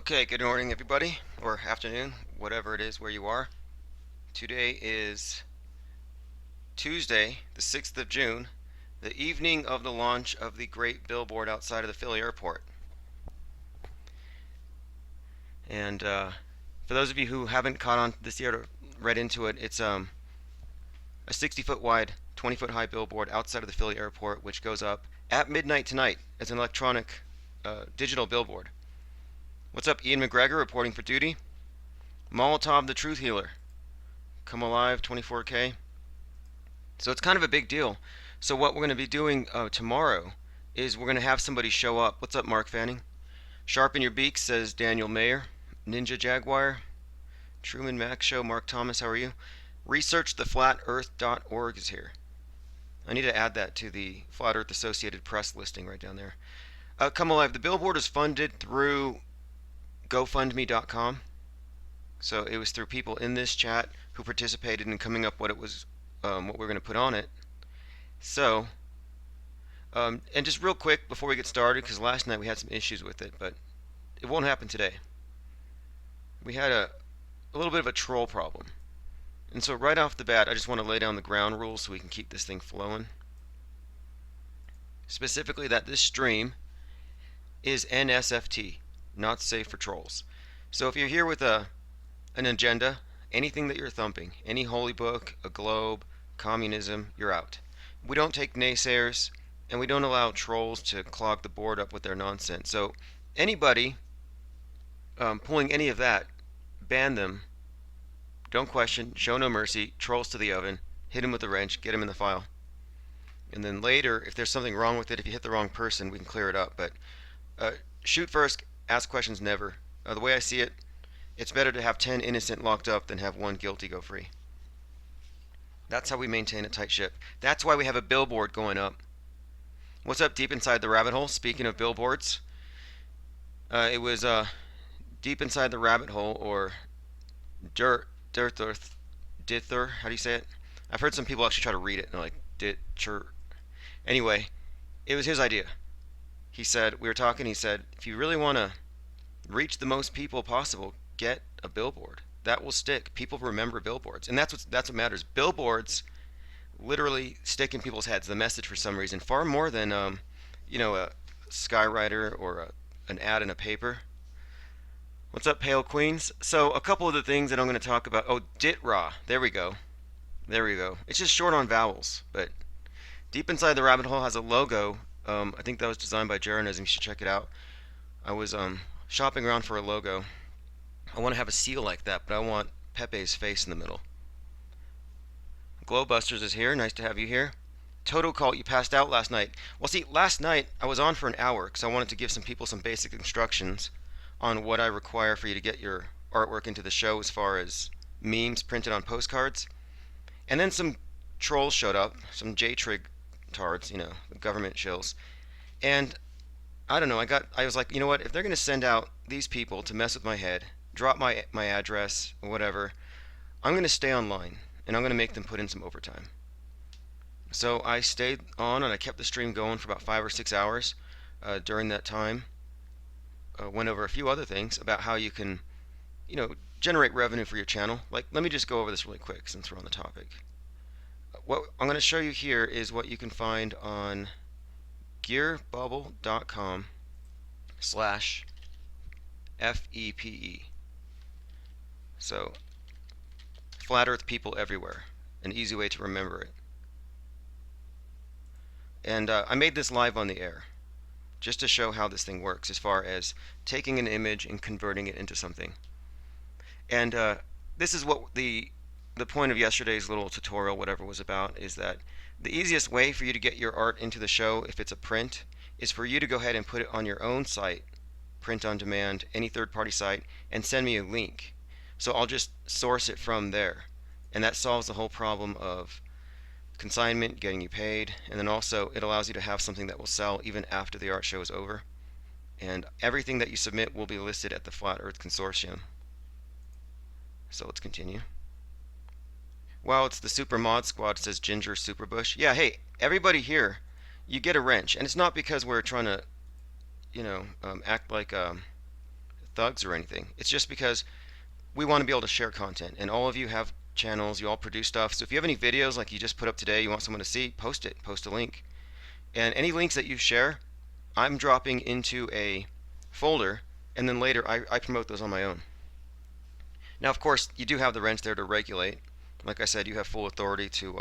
Okay, good morning, everybody, or afternoon, whatever it is where you are. Today is Tuesday, the 6th of June, the evening of the launch of the great billboard outside of the Philly airport. And for those of you who haven't caught on this year or read into it, it's a 60-foot wide, 20-foot high billboard outside of the Philly airport, which goes up at midnight tonight as an electronic digital billboard. What's up, Ian McGregor reporting for duty? Molotov the Truth Healer. Come Alive 24K. So it's kind of a big deal. So what we're going to be doing tomorrow is we're going to have somebody show up. What's up, Mark Fanning? Sharpen your beak, says Daniel Mayer. Ninja Jaguar. Truman Mac Show. Mark Thomas, how are you? ResearchTheFlatEarth.org is here. I need to add that to the Flat Earth Associated Press listing right down there. Come Alive. The billboard is funded through GoFundMe.com. So it was through people in this chat who participated in coming up what we're going to put on it. So, and just real quick before we get started, because last night we had some issues with it, but it won't happen today. We had a little bit of a troll problem. And so right off the bat, I just want to lay down the ground rules so we can keep this thing flowing. Specifically that this stream is NSFT, not safe for trolls. So if you're here with an agenda, anything that you're thumping, any holy book, a globe, communism, you're out. We don't take naysayers, and we don't allow trolls to clog the board up with their nonsense. So anybody pulling any of that, ban them. Don't question, show no mercy, trolls to the oven, hit them with a wrench, get them in the file. And then later, if there's something wrong with it, if you hit the wrong person, we can clear it up. But shoot first, ask questions never. The way I see it, it's better to have 10 innocent locked up than have one guilty go free. That's how we maintain a tight ship. That's why we have a billboard going up. What's up deep inside the rabbit hole? Speaking of billboards, it was deep inside the rabbit hole, or dither. How do you say it? I've heard some people actually try to read it and they're like ditcher. Anyway, it was his idea. He said, we were talking, he said, if you really want to reach the most people possible, get a billboard. That will stick. People remember billboards, and that's what matters. Billboards literally stick in people's heads, the message, for some reason, far more than a skywriter or an ad in a paper. What's up, Pale Queens? So a couple of the things that I'm going to talk about. Oh, DITRA. There we go. It's just short on vowels, but deep inside the rabbit hole has a logo. I think that was designed by Jeranism. You should check it out. I was shopping around for a logo. I want to have a seal like that, but I want Pepe's face in the middle. Glowbusters is here. Nice to have you here. Toto Cult, you passed out last night. Well, see, last night I was on for an hour because I wanted to give some people some basic instructions on what I require for you to get your artwork into the show as far as memes printed on postcards. And then some trolls showed up, some J-Trig tards, the government shills. And I don't know, I was like, you know what, if they're going to send out these people to mess with my head, drop my address, or whatever, I'm going to stay online, and I'm going to make them put in some overtime. So I stayed on, and I kept the stream going for about 5 or 6 hours during that time. Went over a few other things about how you can, generate revenue for your channel. Like, let me just go over this really quick since we're on the topic. What I'm going to show you here is what you can find on gearbubble.com/FEPE. So, Flat Earth People Everywhere. An easy way to remember it. And I made this live on the air, just to show how this thing works as far as taking an image and converting it into something. And this is what the point of yesterday's little tutorial, whatever, was about, is that the easiest way for you to get your art into the show, if it's a print, is for you to go ahead and put it on your own site, print on demand, any third-party site, and send me a link. So I'll just source it from there. And that solves the whole problem of consignment, getting you paid, and then also it allows you to have something that will sell even after the art show is over. And everything that you submit will be listed at the Flat Earth Consortium. So let's continue. Wow, it's the Super Mod Squad, says Ginger Superbush. Yeah, hey, everybody here, you get a wrench. And it's not because we're trying to, act like thugs or anything. It's just because we want to be able to share content, and all of you have channels, you all produce stuff. So if you have any videos like you just put up today, you want someone to see, post it, post a link. And any links that you share, I'm dropping into a folder, and then later I promote those on my own. Now, of course, you do have the wrench there to regulate. Like I said, you have full authority to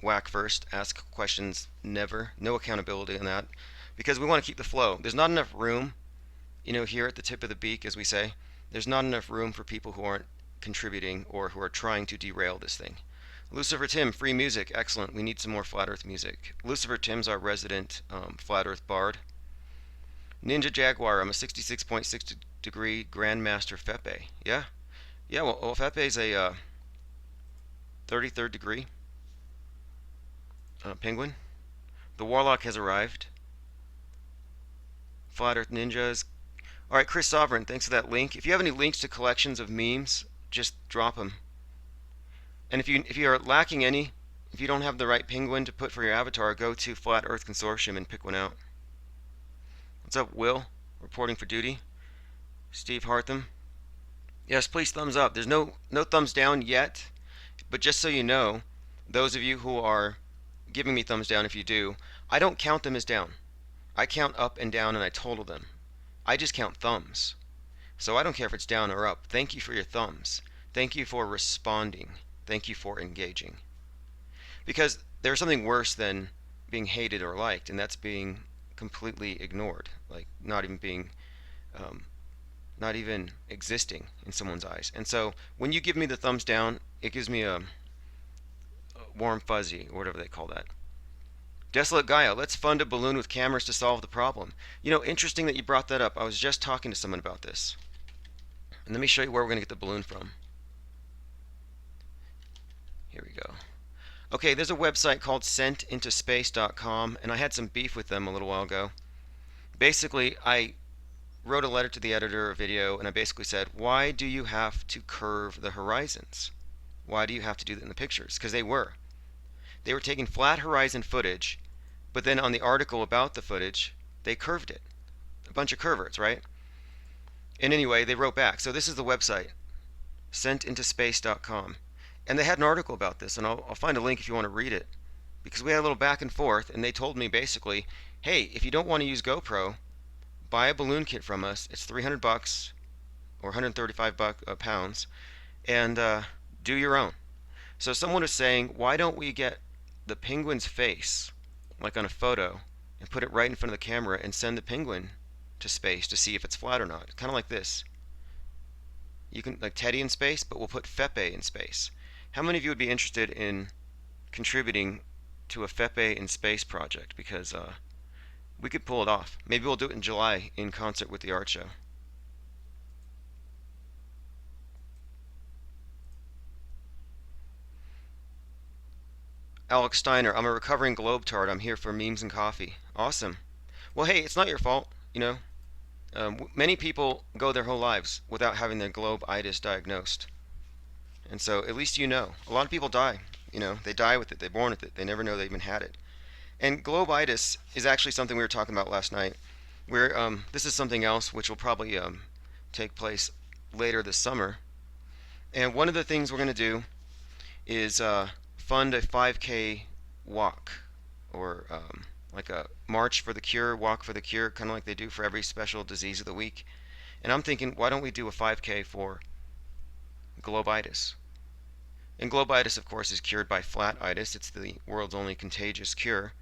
whack first, ask questions never, no accountability on that, because we want to keep the flow. There's not enough room, here at the tip of the beak, as we say. There's not enough room for people who aren't contributing or who are trying to derail this thing. Lucifer Tim, free music, excellent. We need some more Flat Earth music. Lucifer Tim's our resident Flat Earth bard. Ninja Jaguar, I'm a 66.6 degree Grandmaster FEPE. Yeah, well FEPE is a 33rd degree penguin. The Warlock has arrived. Flat Earth Ninjas. Alright, Chris Sovereign, thanks for that link. If you have any links to collections of memes, just drop them. And if you are lacking any, if you don't have the right penguin to put for your avatar, go to Flat Earth Consortium and pick one out. What's up, Will? Reporting for duty. Steve Hartham. Yes, please thumbs up. There's no thumbs down yet, but just so you know, those of you who are giving me thumbs down, if you do, I don't count them as down. I count up and down and I total them. I just count thumbs. So I don't care if it's down or up. Thank you for your thumbs. Thank you for responding. Thank you for engaging. Because there's something worse than being hated or liked, and that's being completely ignored, like not even existing in someone's eyes. And so when you give me the thumbs down, it gives me a warm fuzzy, or whatever they call that. Desolate Gaia, let's fund a balloon with cameras to solve the problem. Interesting that you brought that up. I was just talking to someone about this. And let me show you where we're going to get the balloon from. Here we go. Okay, there's a website called sentintospace.com, and I had some beef with them a little while ago. Basically, I wrote a letter to the editor of video, and I basically said, why do you have to curve the horizons? Why do you have to do that in the pictures? Because they were taking flat horizon footage, but then on the article about the footage, they curved it. A bunch of curverts, right? And anyway, they wrote back. So this is the website, sentintospace.com. And they had an article about this, and I'll find a link if you want to read it. Because we had a little back and forth, and they told me basically, hey, if you don't want to use GoPro, buy a balloon kit from us. It's $300 or 135 pounds, and do your own. So someone was saying, why don't we get the penguin's face, like on a photo, and put it right in front of the camera and send the penguin to space to see if it's flat or not? Kind of like this. You can, like Teddy in space, but we'll put FEPE in space. How many of you would be interested in contributing to a FEPE in space project? Because we could pull it off. Maybe we'll do it in July in concert with the art show. Alex Steiner, I'm a recovering Globe-tard. I'm here for memes and coffee. Awesome. Well, hey, it's not your fault, many people go their whole lives without having their globe-itis diagnosed. And so at least a lot of people die. They die with it. They're born with it. They never know they even had it. And globe-itis is actually something we were talking about last night. This is something else which will probably take place later this summer. And one of the things we're going to do is fund a 5K walk, or like a march for the cure, walk for the cure, kind of like they do for every special disease of the week. And I'm thinking, why don't we do a 5K for globe-itis? And globe-itis, of course, is cured by flat-itis. It's the world's only contagious cure.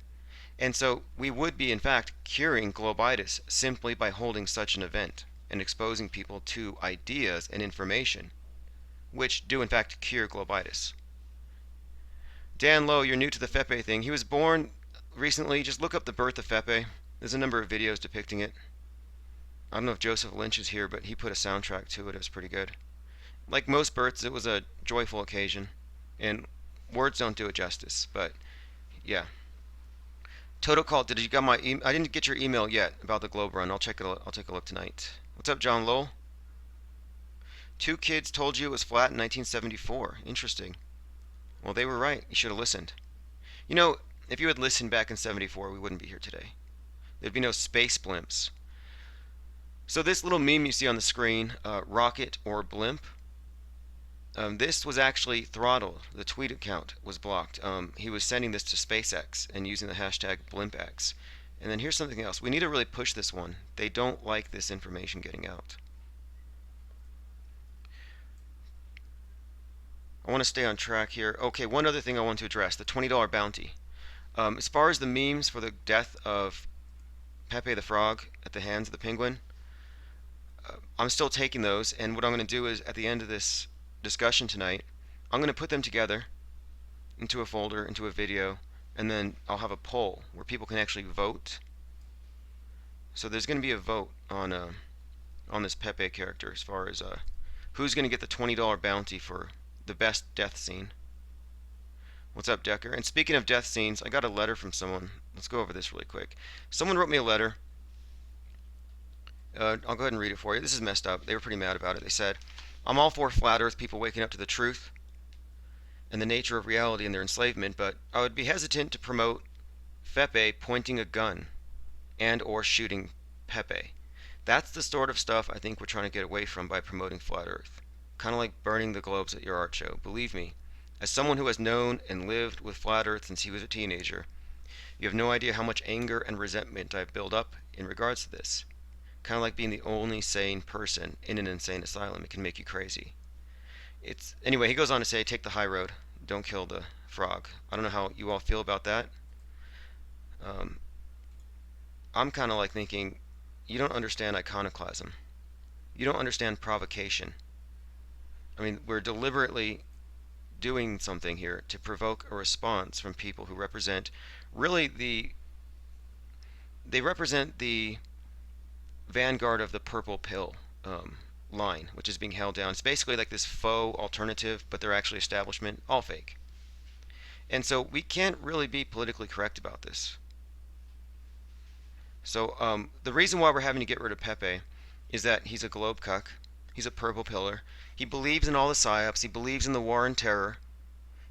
And so we would be, in fact, curing globe-itis simply by holding such an event and exposing people to ideas and information which do, in fact, cure globe-itis. Dan Lowe, you're new to the FEPE thing. He was born recently. Just look up the birth of FEPE. There's a number of videos depicting it. I don't know if Joseph Lynch is here, but he put a soundtrack to it. It was pretty good. Like most births, it was a joyful occasion, and words don't do it justice, but yeah. Toto Cult, did you get my email? I didn't get your email yet about the Globe Run. I'll take a look tonight. What's up, John Lowell? 2 kids told you it was flat in 1974. Interesting. Well, they were right. You should have listened. If you had listened back in 74, we wouldn't be here today. There'd be no space blimps. So this little meme you see on the screen, rocket or blimp, this was actually throttled. The tweet account was blocked. He was sending this to SpaceX and using the hashtag BlimpX. And then here's something else. We need to really push this one. They don't like this information getting out. I want to stay on track here. Okay, one other thing I want to address, the $20 bounty. As far as the memes for the death of Pepe the Frog at the hands of the penguin, I'm still taking those, and what I'm going to do is at the end of this discussion tonight, I'm going to put them together into a folder, into a video, and then I'll have a poll where people can actually vote. So there's going to be a vote on this Pepe character as far as who's going to get the $20 bounty for the best death scene. What's up, Decker? And speaking of death scenes, I got a letter from someone. Let's go over this really quick. Someone wrote me a letter. I'll go ahead and read it for you. This is messed up. They were pretty mad about it. They said, I'm all for flat earth people waking up to the truth and the nature of reality and their enslavement, but I would be hesitant to promote FEPE pointing a gun and or shooting Pepe. That's the sort of stuff I think we're trying to get away from by promoting flat earth. Kind of like burning the globes at your art show. Believe me, as someone who has known and lived with flat earth since he was a teenager, you have no idea how much anger and resentment I've built up in regards to this. Kind of like being the only sane person in an insane asylum. It can make you crazy. Anyway, he goes on to say, take the high road. Don't kill the frog. I don't know how you all feel about that. I'm kind of like thinking, you don't understand iconoclasm. You don't understand provocation. I mean, we're deliberately doing something here to provoke a response from people who represent they represent the vanguard of the purple pill line, which is being held down. It's basically like this faux alternative, but they're actually establishment, all fake. And so we can't really be politically correct about this. So the reason why we're having to get rid of Pepe is that he's a globe cuck. He's a purple pillar. He believes in all the psyops. He believes in the war and terror.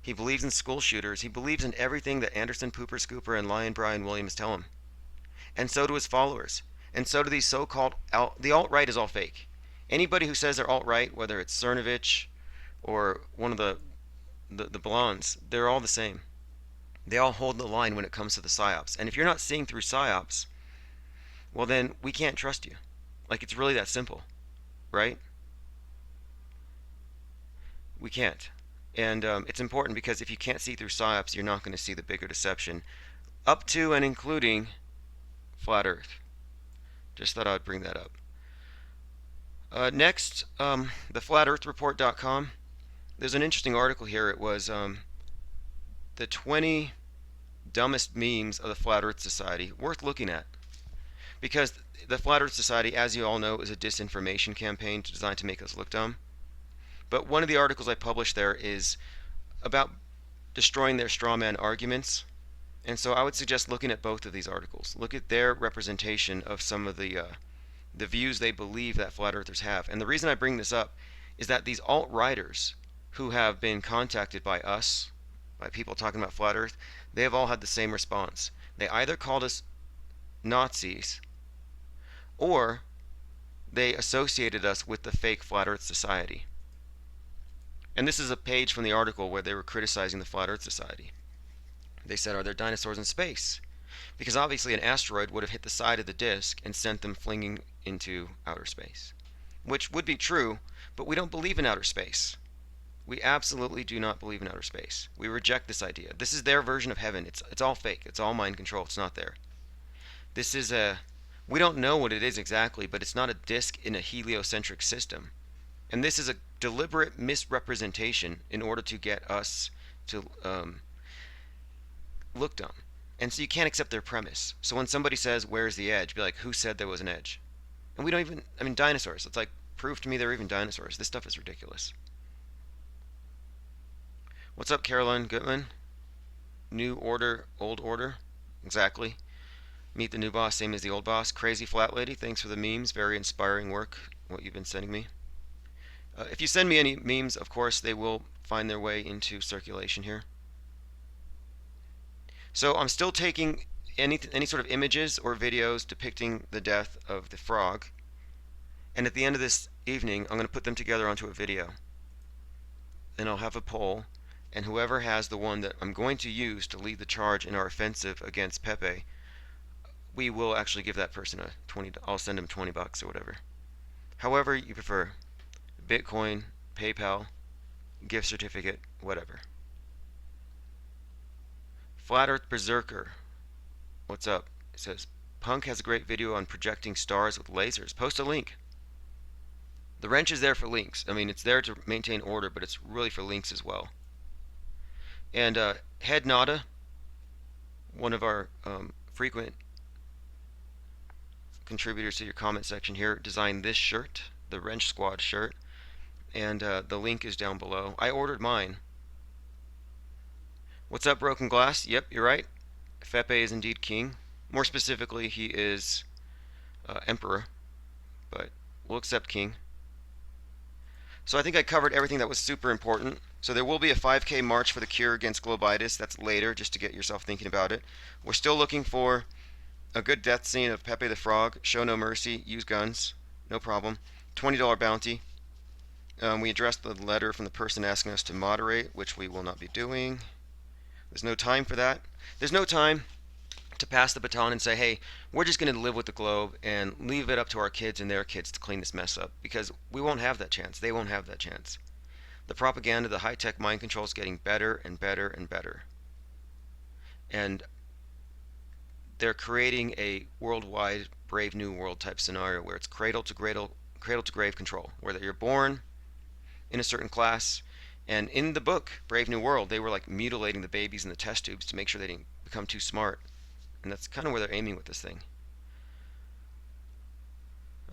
He believes in school shooters. He believes in everything that Anderson, Pooper, Scooper, and Lion Brian Williams tell him. And so do his followers. And so do these so-called the alt-right is all fake. Anybody who says they're alt-right, whether it's Cernovich or one of the blondes, they're all the same. They all hold the line when it comes to the psyops. And if you're not seeing through psyops, well then we can't trust you. Like, it's really that simple, right? We can't. And it's important because if you can't see through psyops, you're not going to see the bigger deception, up to and including flat earth. Just thought I would bring that up. Next, the flatearthreport.com. There's an interesting article here. It was the 20 dumbest memes of the Flat Earth Society, worth looking at. Because the Flat Earth Society, as you all know, is a disinformation campaign designed to make us look dumb. But one of the articles I published there is about destroying their straw man arguments. And so I would suggest looking at both of these articles. Look at their representation of some of the views they believe that flat earthers have. And the reason I bring this up is that these alt-righters who have been contacted by us, by people talking about flat earth, they have all had the same response. They either called us Nazis or they associated us with the fake Flat Earth Society. And this is a page from the article where they were criticizing the Flat Earth Society. They said, are there dinosaurs in space? Because obviously an asteroid would have hit the side of the disk and sent them flinging into outer space. Which would be true, but we don't believe in outer space. We absolutely do not believe in outer space. We reject this idea. This is their version of heaven. It's all fake. It's all mind control. It's not there. This is we don't know what it is exactly, but it's not a disk in a heliocentric system. And this is a deliberate misrepresentation in order to get us to look dumb. And so you can't accept their premise. So when somebody says, where's the edge? Be like, who said there was an edge? And we don't even, I mean, dinosaurs. It's like, prove to me there are even dinosaurs. This stuff is ridiculous. What's up, Caroline Gutman? New order, old order? Exactly. Meet the new boss, same as the old boss. Crazy Flat Lady, thanks for the memes. Very inspiring work, what you've been sending me. If you send me any memes, of course, they will find their way into circulation here. So I'm still taking any sort of images or videos depicting the death of the frog. And at the end of this evening, I'm going to put them together onto a video. And I'll have a poll, and whoever has the one that I'm going to use to lead the charge in our offensive against FEPE, we will actually give that person a 20. I'll send him $20 or whatever. However you prefer, Bitcoin, PayPal, gift certificate, whatever. Flat Earth Berserker, what's up? It says, Punk has a great video on projecting stars with lasers. Post a link. The wrench is there for links. I mean, it's there to maintain order, but it's really for links as well. And Head Nada, one of our frequent contributors to your comment section here, designed this shirt, the Wrench Squad shirt, and the link is down below. I ordered mine. What's up, Broken Glass? Yep, you're right. FEPE is indeed king. More specifically, he is emperor, but we'll accept king. So I think I covered everything that was super important. So there will be a 5K march for the cure against globitis. That's later, just to get yourself thinking about it. We're still looking for a good death scene of Pepe the Frog. Show no mercy. Use guns. No problem. $20 bounty. We addressed the letter from the person asking us to moderate, which we will not be doing. There's no time for that. There's no time to pass the baton and say, hey, we're just going to live with the globe and leave it up to our kids and their kids to clean this mess up, because we won't have that chance. They won't have that chance. The propaganda, the high-tech mind control is getting better and better and better. And they're creating a worldwide Brave New World type scenario where it's cradle to grave control, where you're born in a certain class. And in the book, Brave New World, they were like mutilating the babies in the test tubes to make sure they didn't become too smart. And that's kind of where they're aiming with this thing.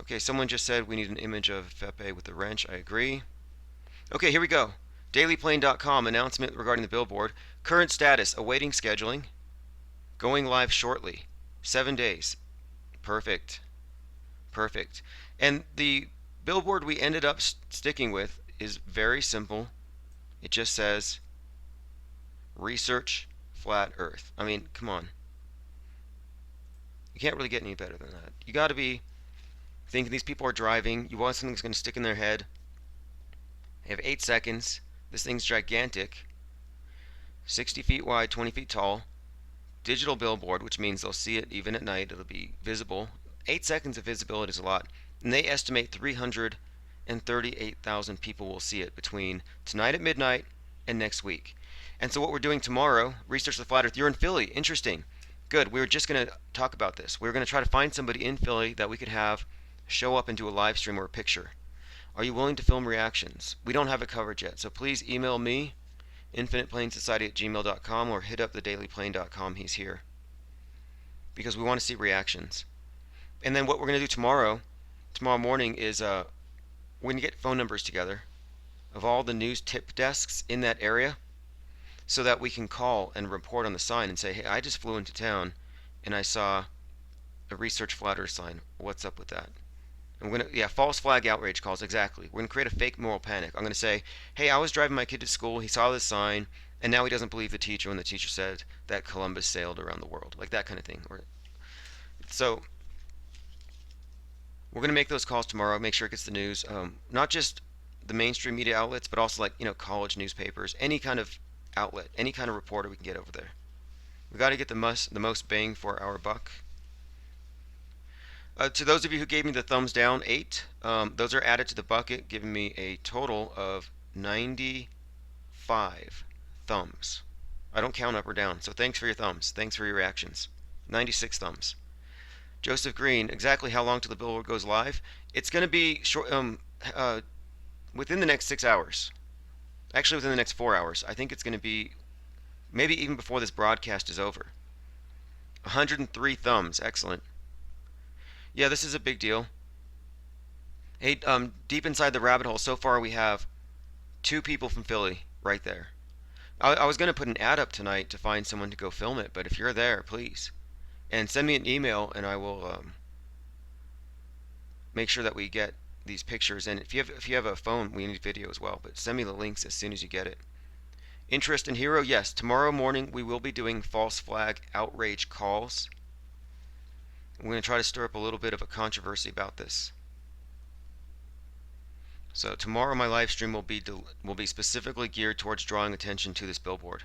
Okay, someone just said we need an image of FEPE with the wrench. I agree. Okay, here we go. dailyplane.com announcement regarding the billboard. Current status, awaiting scheduling. Going live shortly. 7 days. Perfect. Perfect. And the billboard we ended up sticking with is very simple. It just says, research flat Earth. I mean, come on. You can't really get any better than that. You got to be thinking these people are driving. You want something that's going to stick in their head. They have 8 seconds. This thing's gigantic. 60 feet wide, 20 feet tall. Digital billboard, which means they'll see it even at night. It'll be visible. 8 seconds of visibility is a lot. And they estimate 338,000 people will see it between tonight at midnight and next week. And so what we're doing tomorrow, Research the Flat Earth, you're in Philly. Interesting. Good. We were just going to talk about this. We were going to try to find somebody in Philly that we could have show up and do a live stream or a picture. Are you willing to film reactions? We don't have it covered yet, so please email me, infiniteplanesociety@gmail.com, or hit up thedailyplane.com. He's here. Because we want to see reactions. And then what we're going to do tomorrow morning, is we're going to get phone numbers together of all the news tip desks in that area, so that we can call and report on the sign and say, hey, I just flew into town and I saw a Research Flat Earth sign. What's up with that? And we're going to, false flag outrage calls, exactly. We're going to create a fake moral panic. I'm going to say, hey, I was driving my kid to school, he saw this sign, and now he doesn't believe the teacher when the teacher said that Columbus sailed around the world. Like that kind of thing. So we're going to make those calls tomorrow, make sure it gets the news. Not just the mainstream media outlets, but also like, college newspapers, any kind of outlet, any kind of reporter we can get over there. We got to get the most bang for our buck. To those of you who gave me the thumbs down, 8, those are added to the bucket, giving me a total of 95 thumbs. I don't count up or down, so thanks for your thumbs. Thanks for your reactions. 96 thumbs. Joseph Green, exactly how long till the billboard goes live? It's going to be short, within the next 6 hours. Actually, within the next 4 hours. I think it's going to be maybe even before this broadcast is over. 103 thumbs. Excellent. Yeah, this is a big deal. Hey, deep inside the rabbit hole, so far we have 2 people from Philly right there. I was going to put an ad up tonight to find someone to go film it, but if you're there, please. And send me an email and I will make sure that we get these pictures. And if you have a phone, we need video as well, but send me the links as soon as you get it. Interest in Hero, yes. Tomorrow morning we will be doing false flag outrage calls. We're going to try to stir up a little bit of a controversy about this. So tomorrow my live stream will be specifically geared towards drawing attention to this billboard.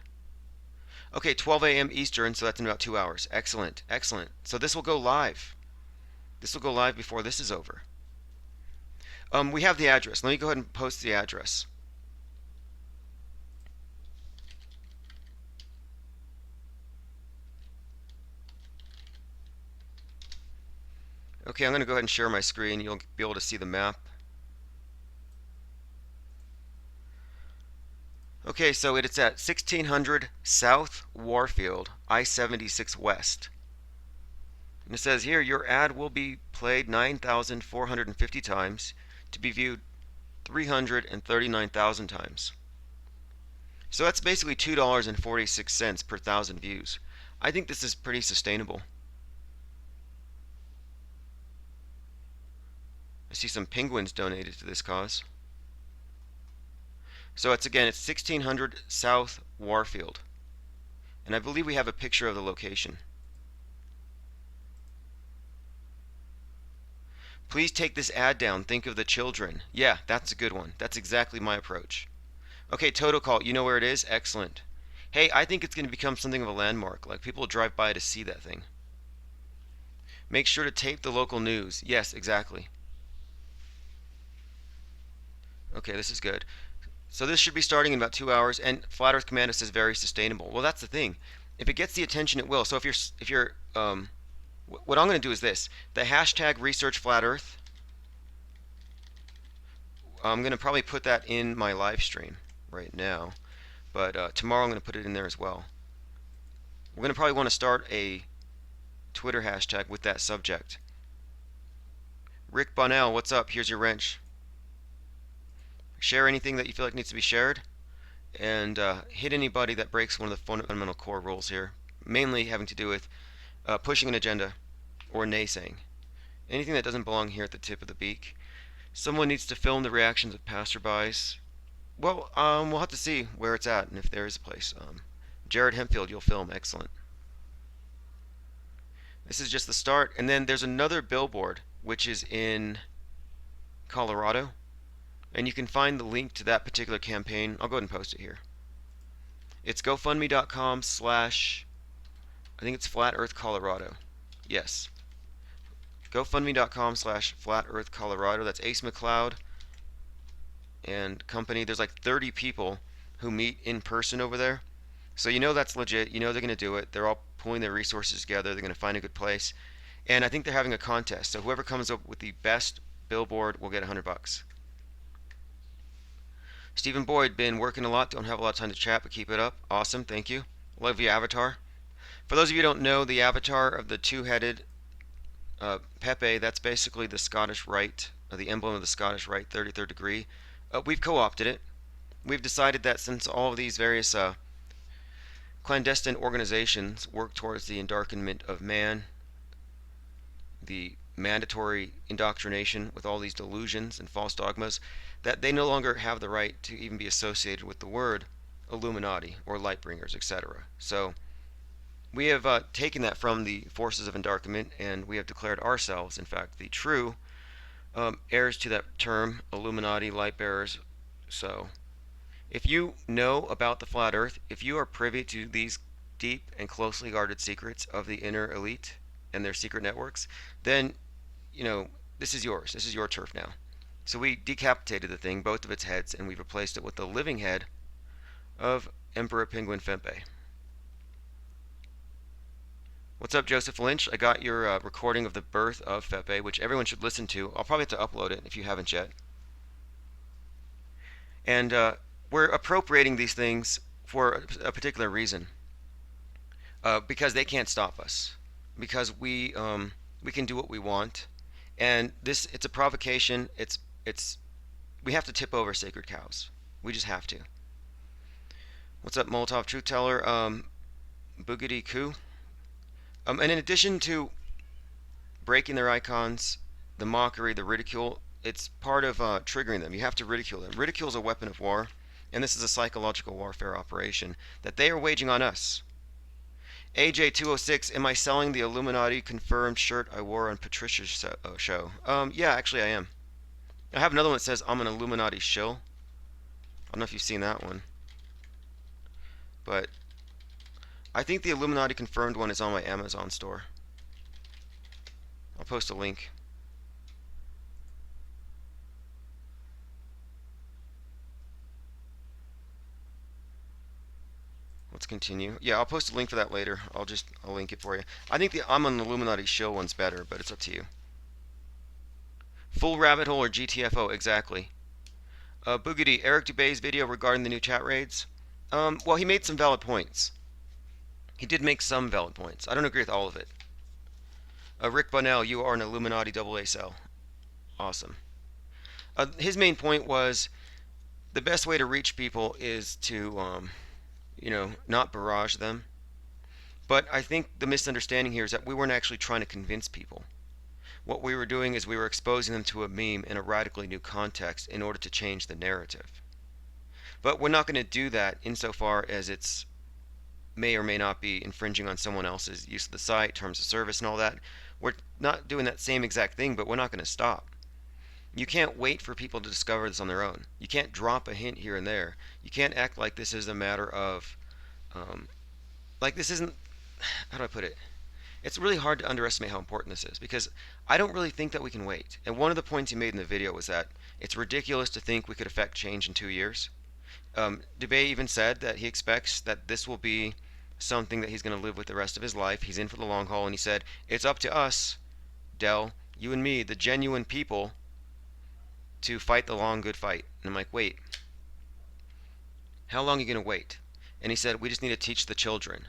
Okay, 12 a.m. Eastern, so that's in about 2 hours. Excellent, excellent. So this will go live. This will go live before this is over. We have the address. Let me go ahead and post the address. Okay, I'm going to go ahead and share my screen. You'll be able to see the map. Okay, so it's at 1600 South Warfield, I-76 West. And it says here, your ad will be played 9,450 times to be viewed 339,000 times. So that's basically $2.46 per thousand views. I think this is pretty sustainable. I see some penguins donated to this cause. So it's 1600 South Warfield. And I believe we have a picture of the location. Please take this ad down. Think of the children. Yeah, that's a good one. That's exactly my approach. Okay, Total Call. You know where it is? Excellent. Hey, I think it's going to become something of a landmark. Like, people will drive by to see that thing. Make sure to tape the local news. Yes, exactly. Okay, this is good. So this should be starting in about 2 hours, and Flat Earth Commando says very sustainable. Well, that's the thing. If it gets the attention, it will. So if you're what I'm going to do is this: the hashtag Research Flat Earth. I'm going to probably put that in my live stream right now, but tomorrow I'm going to put it in there as well. We're going to probably want to start a Twitter hashtag with that subject. Rick Bonnell, what's up? Here's your wrench. Share anything that you feel like needs to be shared, and hit anybody that breaks one of the fundamental core rules here, mainly having to do with pushing an agenda or naysaying. Anything that doesn't belong here at the tip of the beak. Someone needs to film the reactions of passerbys. Well, we'll have to see where it's at and if there is a place. Jared Hempfield, you'll film. Excellent. This is just the start, and then there's another billboard which is in Colorado. And you can find the link to that particular campaign. I'll go ahead and post it here. It's GoFundMe.com/ I think it's Flat Earth Colorado. Yes. GoFundMe.com/ Flat Earth Colorado. That's Ace McLeod and company. There's like 30 people who meet in person over there. So you know that's legit. You know they're going to do it. They're all pulling their resources together. They're going to find a good place. And I think they're having a contest. So whoever comes up with the best billboard will get $100. Stephen Boyd, been working a lot. Don't have a lot of time to chat, but keep it up. Awesome, thank you. Love your avatar. For those of you who don't know, the avatar of the two-headed Pepe, that's basically the Scottish Rite, the emblem of the Scottish Rite, 33rd degree. We've co-opted it. We've decided that since all of these various clandestine organizations work towards the endarkenment of man, the mandatory indoctrination with all these delusions and false dogmas, that they no longer have the right to even be associated with the word Illuminati or Lightbringers, etc. So we have taken that from the forces of endarkenment, and we have declared ourselves, in fact, the true heirs to that term, Illuminati, Lightbearers. So if you know about the flat earth, if you are privy to these deep and closely guarded secrets of the inner elite and their secret networks, then you know this is yours. This is your turf now. So we decapitated the thing, both of its heads, and we've replaced it with the living head of Emperor Penguin FEPE. What's up, Joseph Lynch? I got your recording of the birth of FEPE, which everyone should listen to. I'll probably have to upload it if you haven't yet. And we're appropriating these things for a particular reason, because they can't stop us, because we can do what we want, and it's a provocation. We have to tip over sacred cows. We just have to. What's up, Molotov Truth Teller? Boogity Coup. And in addition to breaking their icons, the mockery, the ridicule, it's part of triggering them. You have to ridicule them. Ridicule is a weapon of war, and this is a psychological warfare operation that they are waging on us. AJ206, am I selling the Illuminati confirmed shirt I wore on Patricia's show? Yeah, actually I am. I have another one that says I'm an Illuminati shill. I don't know if you've seen that one, but I think the Illuminati confirmed one is on my Amazon store. I'll post a link. Let's continue. Yeah, I'll post a link for that later. I'll link it for you. I think the I'm an Illuminati shill one's better, but it's up to you. Full rabbit hole or GTFO, exactly. Boogity, Eric Dubé's video regarding the new chat raids. Well, he made some valid points. He did make some valid points. I don't agree with all of it. Rick Bunnell, you are an Illuminati AA cell. Awesome. His main point was the best way to reach people is to, not barrage them. But I think the misunderstanding here is that we weren't actually trying to convince people. What we were doing is we were exposing them to a meme in a radically new context in order to change the narrative. But we're not going to do that insofar as it's may or may not be infringing on someone else's use of the site, terms of service, and all that. We're not doing that same exact thing, but we're not going to stop. You can't wait for people to discover this on their own. You can't drop a hint here and there. You can't act like this is a matter of, like this isn't, how do I put it? It's really hard to underestimate how important this is because I don't really think that we can wait. And one of the points he made in the video was that it's ridiculous to think we could affect change in 2 years. Dubé even said that he expects that this will be something that he's going to live with the rest of his life. He's in for the long haul, and he said, it's up to us, Dell, you and me, the genuine people, to fight the long, good fight. And I'm like, wait, how long are you going to wait? And he said, we just need to teach the children.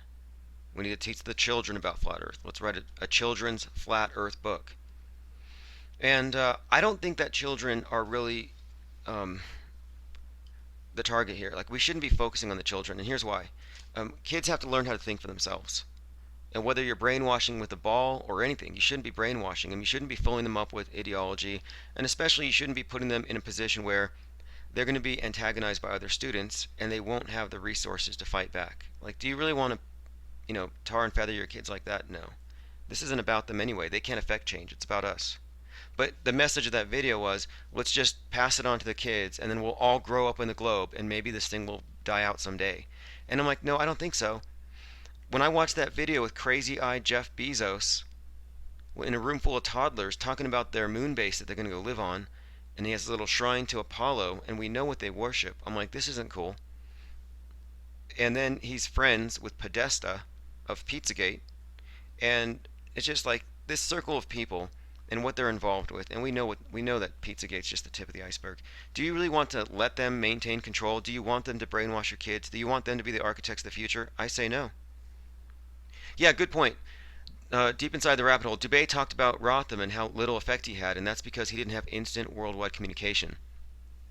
We need to teach the children about flat earth. Let's write a children's flat earth book. And I don't think that children are really the target here. Like, we shouldn't be focusing on the children, and here's why. Kids have to learn how to think for themselves. And whether you're brainwashing with a ball or anything, you shouldn't be brainwashing them. You shouldn't be filling them up with ideology, and especially you shouldn't be putting them in a position where they're going to be antagonized by other students and they won't have the resources to fight back. Like, do you really want to, tar and feather your kids like that? No. This isn't about them anyway. They can't affect change. It's about us. But the message of that video was, let's just pass it on to the kids, and then we'll all grow up in the globe, and maybe this thing will die out someday. And I'm like, no, I don't think so. When I watched that video with crazy-eyed Jeff Bezos in a room full of toddlers talking about their moon base that they're going to go live on, and he has a little shrine to Apollo, and we know what they worship, I'm like, this isn't cool. And then he's friends with Podesta of Pizzagate, and it's just like this circle of people and what they're involved with, and we know that Pizzagate's just the tip of the iceberg. Do you really want to let them maintain control? Do you want them to brainwash your kids? Do you want them to be the architects of the future? I say no. Yeah, good point. Deep inside the rabbit hole, Dubé talked about Rotham and how little effect he had, and that's because he didn't have instant worldwide communication.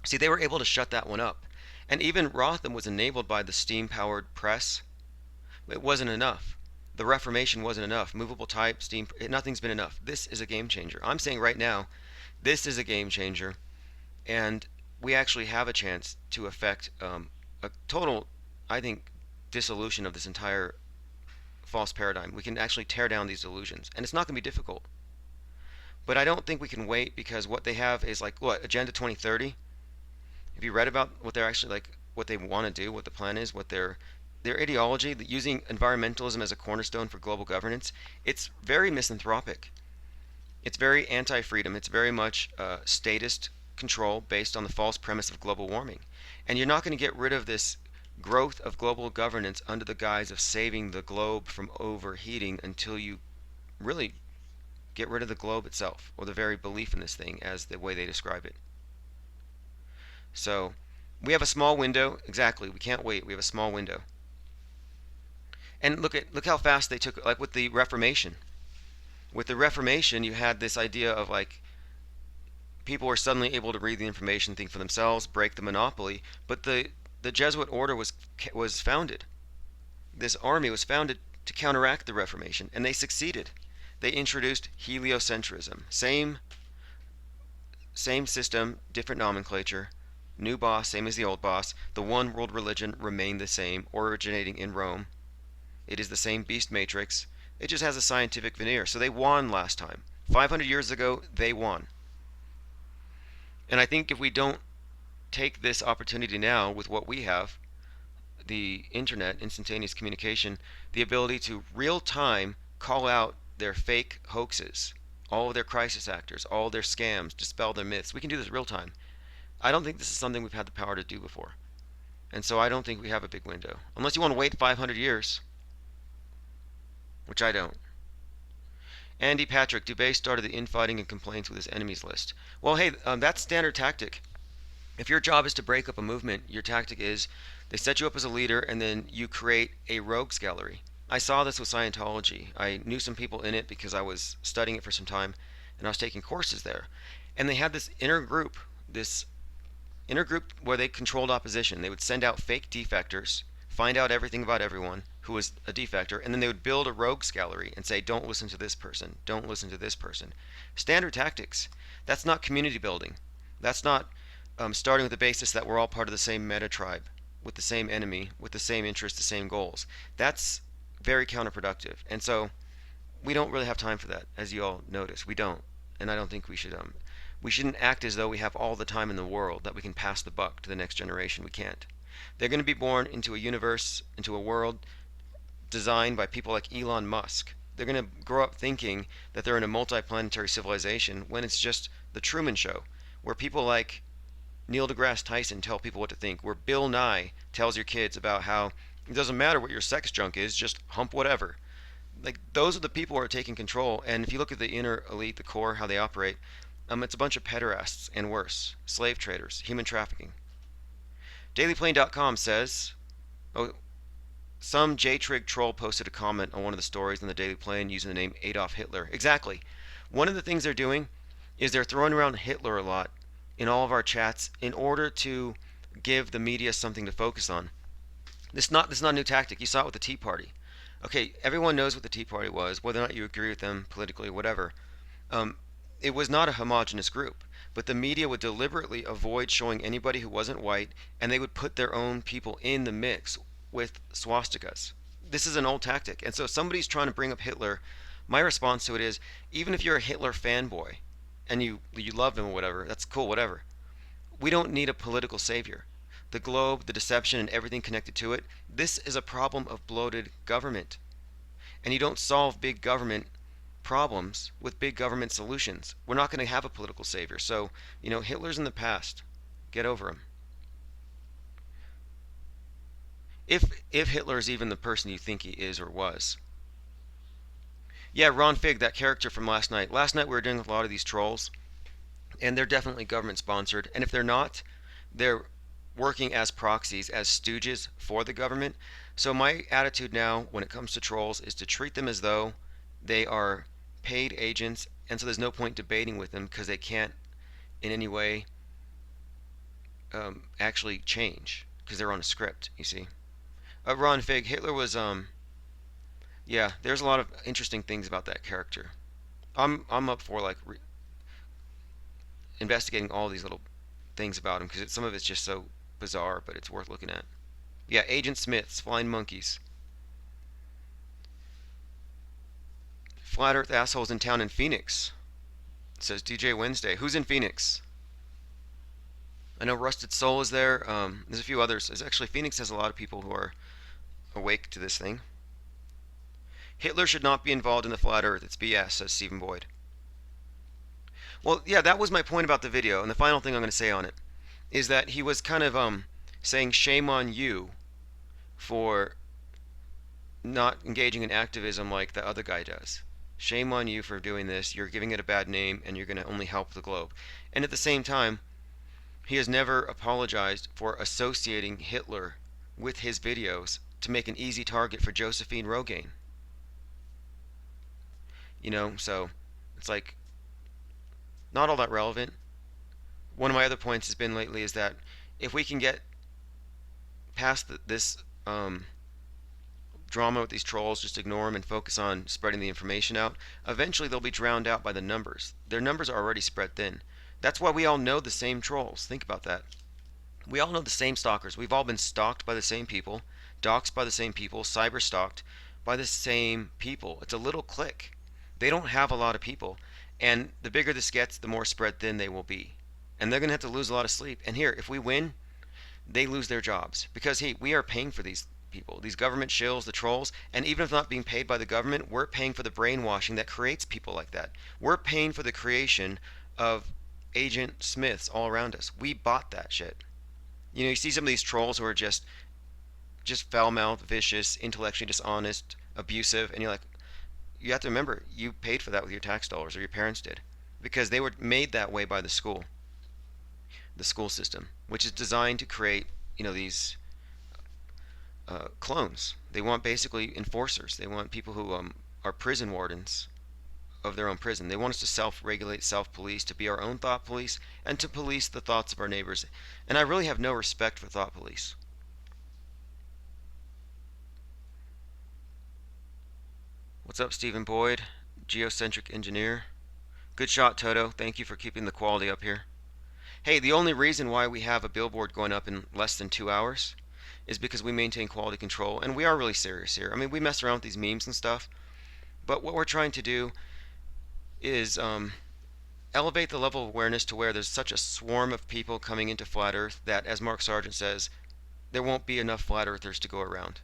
See, they were able to shut that one up. And even Rotham was enabled by the steam-powered press. It wasn't enough. The Reformation wasn't enough. Movable type, steam, nothing's been enough. This is a game changer. I'm saying right now, this is a game changer, and we actually have a chance to affect a total, I think, dissolution of this entire false paradigm. We can actually tear down these illusions, and it's not going to be difficult. But I don't think we can wait because what they have is like, what, Agenda 2030? Have you read about what they're actually like, what they want to do, what the plan is, what their ideology, using environmentalism as a cornerstone for global governance? It's very misanthropic. It's very anti-freedom. It's very much statist control based on the false premise of global warming. And you're not going to get rid of this growth of global governance under the guise of saving the globe from overheating until you really get rid of the globe itself, or the very belief in this thing as the way they describe it. So we have a small window. Exactly. We can't wait. We have a small window. And look how fast they took, like with the Reformation. With the Reformation, you had this idea of like people were suddenly able to read the information, think for themselves, break the monopoly. But the Jesuit order was founded. This army was founded to counteract the Reformation, and they succeeded. They introduced heliocentrism. Same system, different nomenclature. New boss, same as the old boss. The one world religion remained the same, originating in Rome. It is the same beast matrix. It just has a scientific veneer. So they won last time. 500 years ago, they won. And I think if we don't take this opportunity now with what we have, the internet, instantaneous communication, the ability to real time call out their fake hoaxes, all of their crisis actors, all their scams, dispel their myths. We can do this real time. I don't think this is something we've had the power to do before. And so I don't think we have a big window. Unless you want to wait 500 years, which I don't. Andy Patrick, Dubé started the infighting and complaints with his enemies list. Well, hey, that's standard tactic. If your job is to break up a movement, your tactic is they set you up as a leader and then you create a rogues gallery. I saw this with Scientology. I knew some people in it because I was studying it for some time and I was taking courses there. And they had this inner group where they controlled opposition. They would send out fake defectors, find out everything about everyone who was a defector, and then they would build a rogues gallery and say, don't listen to this person, don't listen to this person. Standard tactics. That's not community building. That's not starting with the basis that we're all part of the same meta tribe, with the same enemy, with the same interests, the same goals. That's very counterproductive. And so we don't really have time for that, as you all notice. We don't. And I don't think we should. We shouldn't act as though we have all the time in the world that we can pass the buck to the next generation. We can't. They're going to be born into a universe, into a world designed by people like Elon Musk. They're going to grow up thinking that they're in a multiplanetary civilization when it's just the Truman Show, where people like Neil deGrasse Tyson tell people what to think, where Bill Nye tells your kids about how it doesn't matter what your sex junk is, just hump whatever. Like, those are the people who are taking control. And if you look at the inner elite, the core, how they operate, it's a bunch of pederasts and worse, slave traders, human trafficking. DailyPlane.com says, some JTrig troll posted a comment on one of the stories in the Daily Plane using the name Adolf Hitler. Exactly. One of the things they're doing is they're throwing around Hitler a lot in all of our chats in order to give the media something to focus on. This is not a new tactic. You saw it with the Tea Party. Okay, everyone knows what the Tea Party was, whether or not you agree with them politically, whatever. It was not a homogenous group, but the media would deliberately avoid showing anybody who wasn't white, and they would put their own people in the mix with swastikas. This is an old tactic. And so if somebody's trying to bring up Hitler, my response to it is, even if you're a Hitler fanboy and you love him or whatever, that's cool, whatever. We don't need a political savior. The globe, the deception, and everything connected to it, this is a problem of bloated government. And you don't solve big government problems with big government solutions. We're not going to have a political savior. So, Hitler's in the past. Get over him. If Hitler is even the person you think he is or was. Yeah, Ron Fig, that character from last night. Last night we were dealing with a lot of these trolls, and they're definitely government sponsored. And if they're not, they're working as proxies, as stooges for the government. So my attitude now when it comes to trolls is to treat them as though they are paid agents, and so there's no point debating with them because they can't in any way actually change because they're on a script, you see. Ron Fig, Hitler was, yeah, there's a lot of interesting things about that character. I'm up for investigating all these little things about him because some of it's just so bizarre, but it's worth looking at. Yeah, Agent Smiths, Flying Monkeys. Flat Earth assholes in town in Phoenix, says DJ Wednesday. Who's in Phoenix? I know Rusted Soul is there. There's a few others. Phoenix has a lot of people who are awake to this thing. Hitler should not be involved in the flat earth. It's BS, says Stephen Boyd. Well, yeah, that was my point about the video, and the final thing I'm going to say on it is that he was kind of saying shame on you for not engaging in activism like the other guy does. Shame on you for doing this. You're giving it a bad name, and you're going to only help the globe. And at the same time, he has never apologized for associating Hitler with his videos to make an easy target for Josephine Rogaine. So it's like not all that relevant. One of my other points has been lately is that if we can get past this drama with these trolls, just ignore them and focus on spreading the information out, eventually they'll be drowned out by the numbers. Their numbers are already spread thin. That's why we all know the same trolls. Think about that. We all know the same stalkers. We've all been stalked by the same people, doxed by the same people, cyber stalked by the same people. It's a little clique. They don't have a lot of people. And the bigger this gets, the more spread thin they will be. and they're going to have to lose a lot of sleep. And here, if we win, they lose their jobs because hey, we are paying for these people, these government shills, the trolls, and even if not being paid by the government, we're paying for the brainwashing that creates people like that. We're paying for the creation of Agent Smiths all around us. We bought that shit. You know, you see some of these trolls who are just foul-mouthed, vicious, intellectually dishonest, abusive, and you're like, you have to remember, you paid for that with your tax dollars, or your parents did, because they were made that way by the school system, which is designed to create, you know, these clones. They want basically enforcers. They want people who are prison wardens of their own prison. They want us to self-regulate, self-police, to be our own thought police, and to police the thoughts of our neighbors. And I really have no respect for thought police. What's up, Stephen Boyd, geocentric engineer? Good shot, Toto. Thank you for keeping the quality up here. Hey, the only reason why we have a billboard going up in less than 2 hours is because we maintain quality control, and we are really serious here. I mean, we mess around with these memes and stuff, but what we're trying to do is elevate the level of awareness to where there's such a swarm of people coming into flat Earth that, as Mark Sargent says, there won't be enough flat Earthers to go around.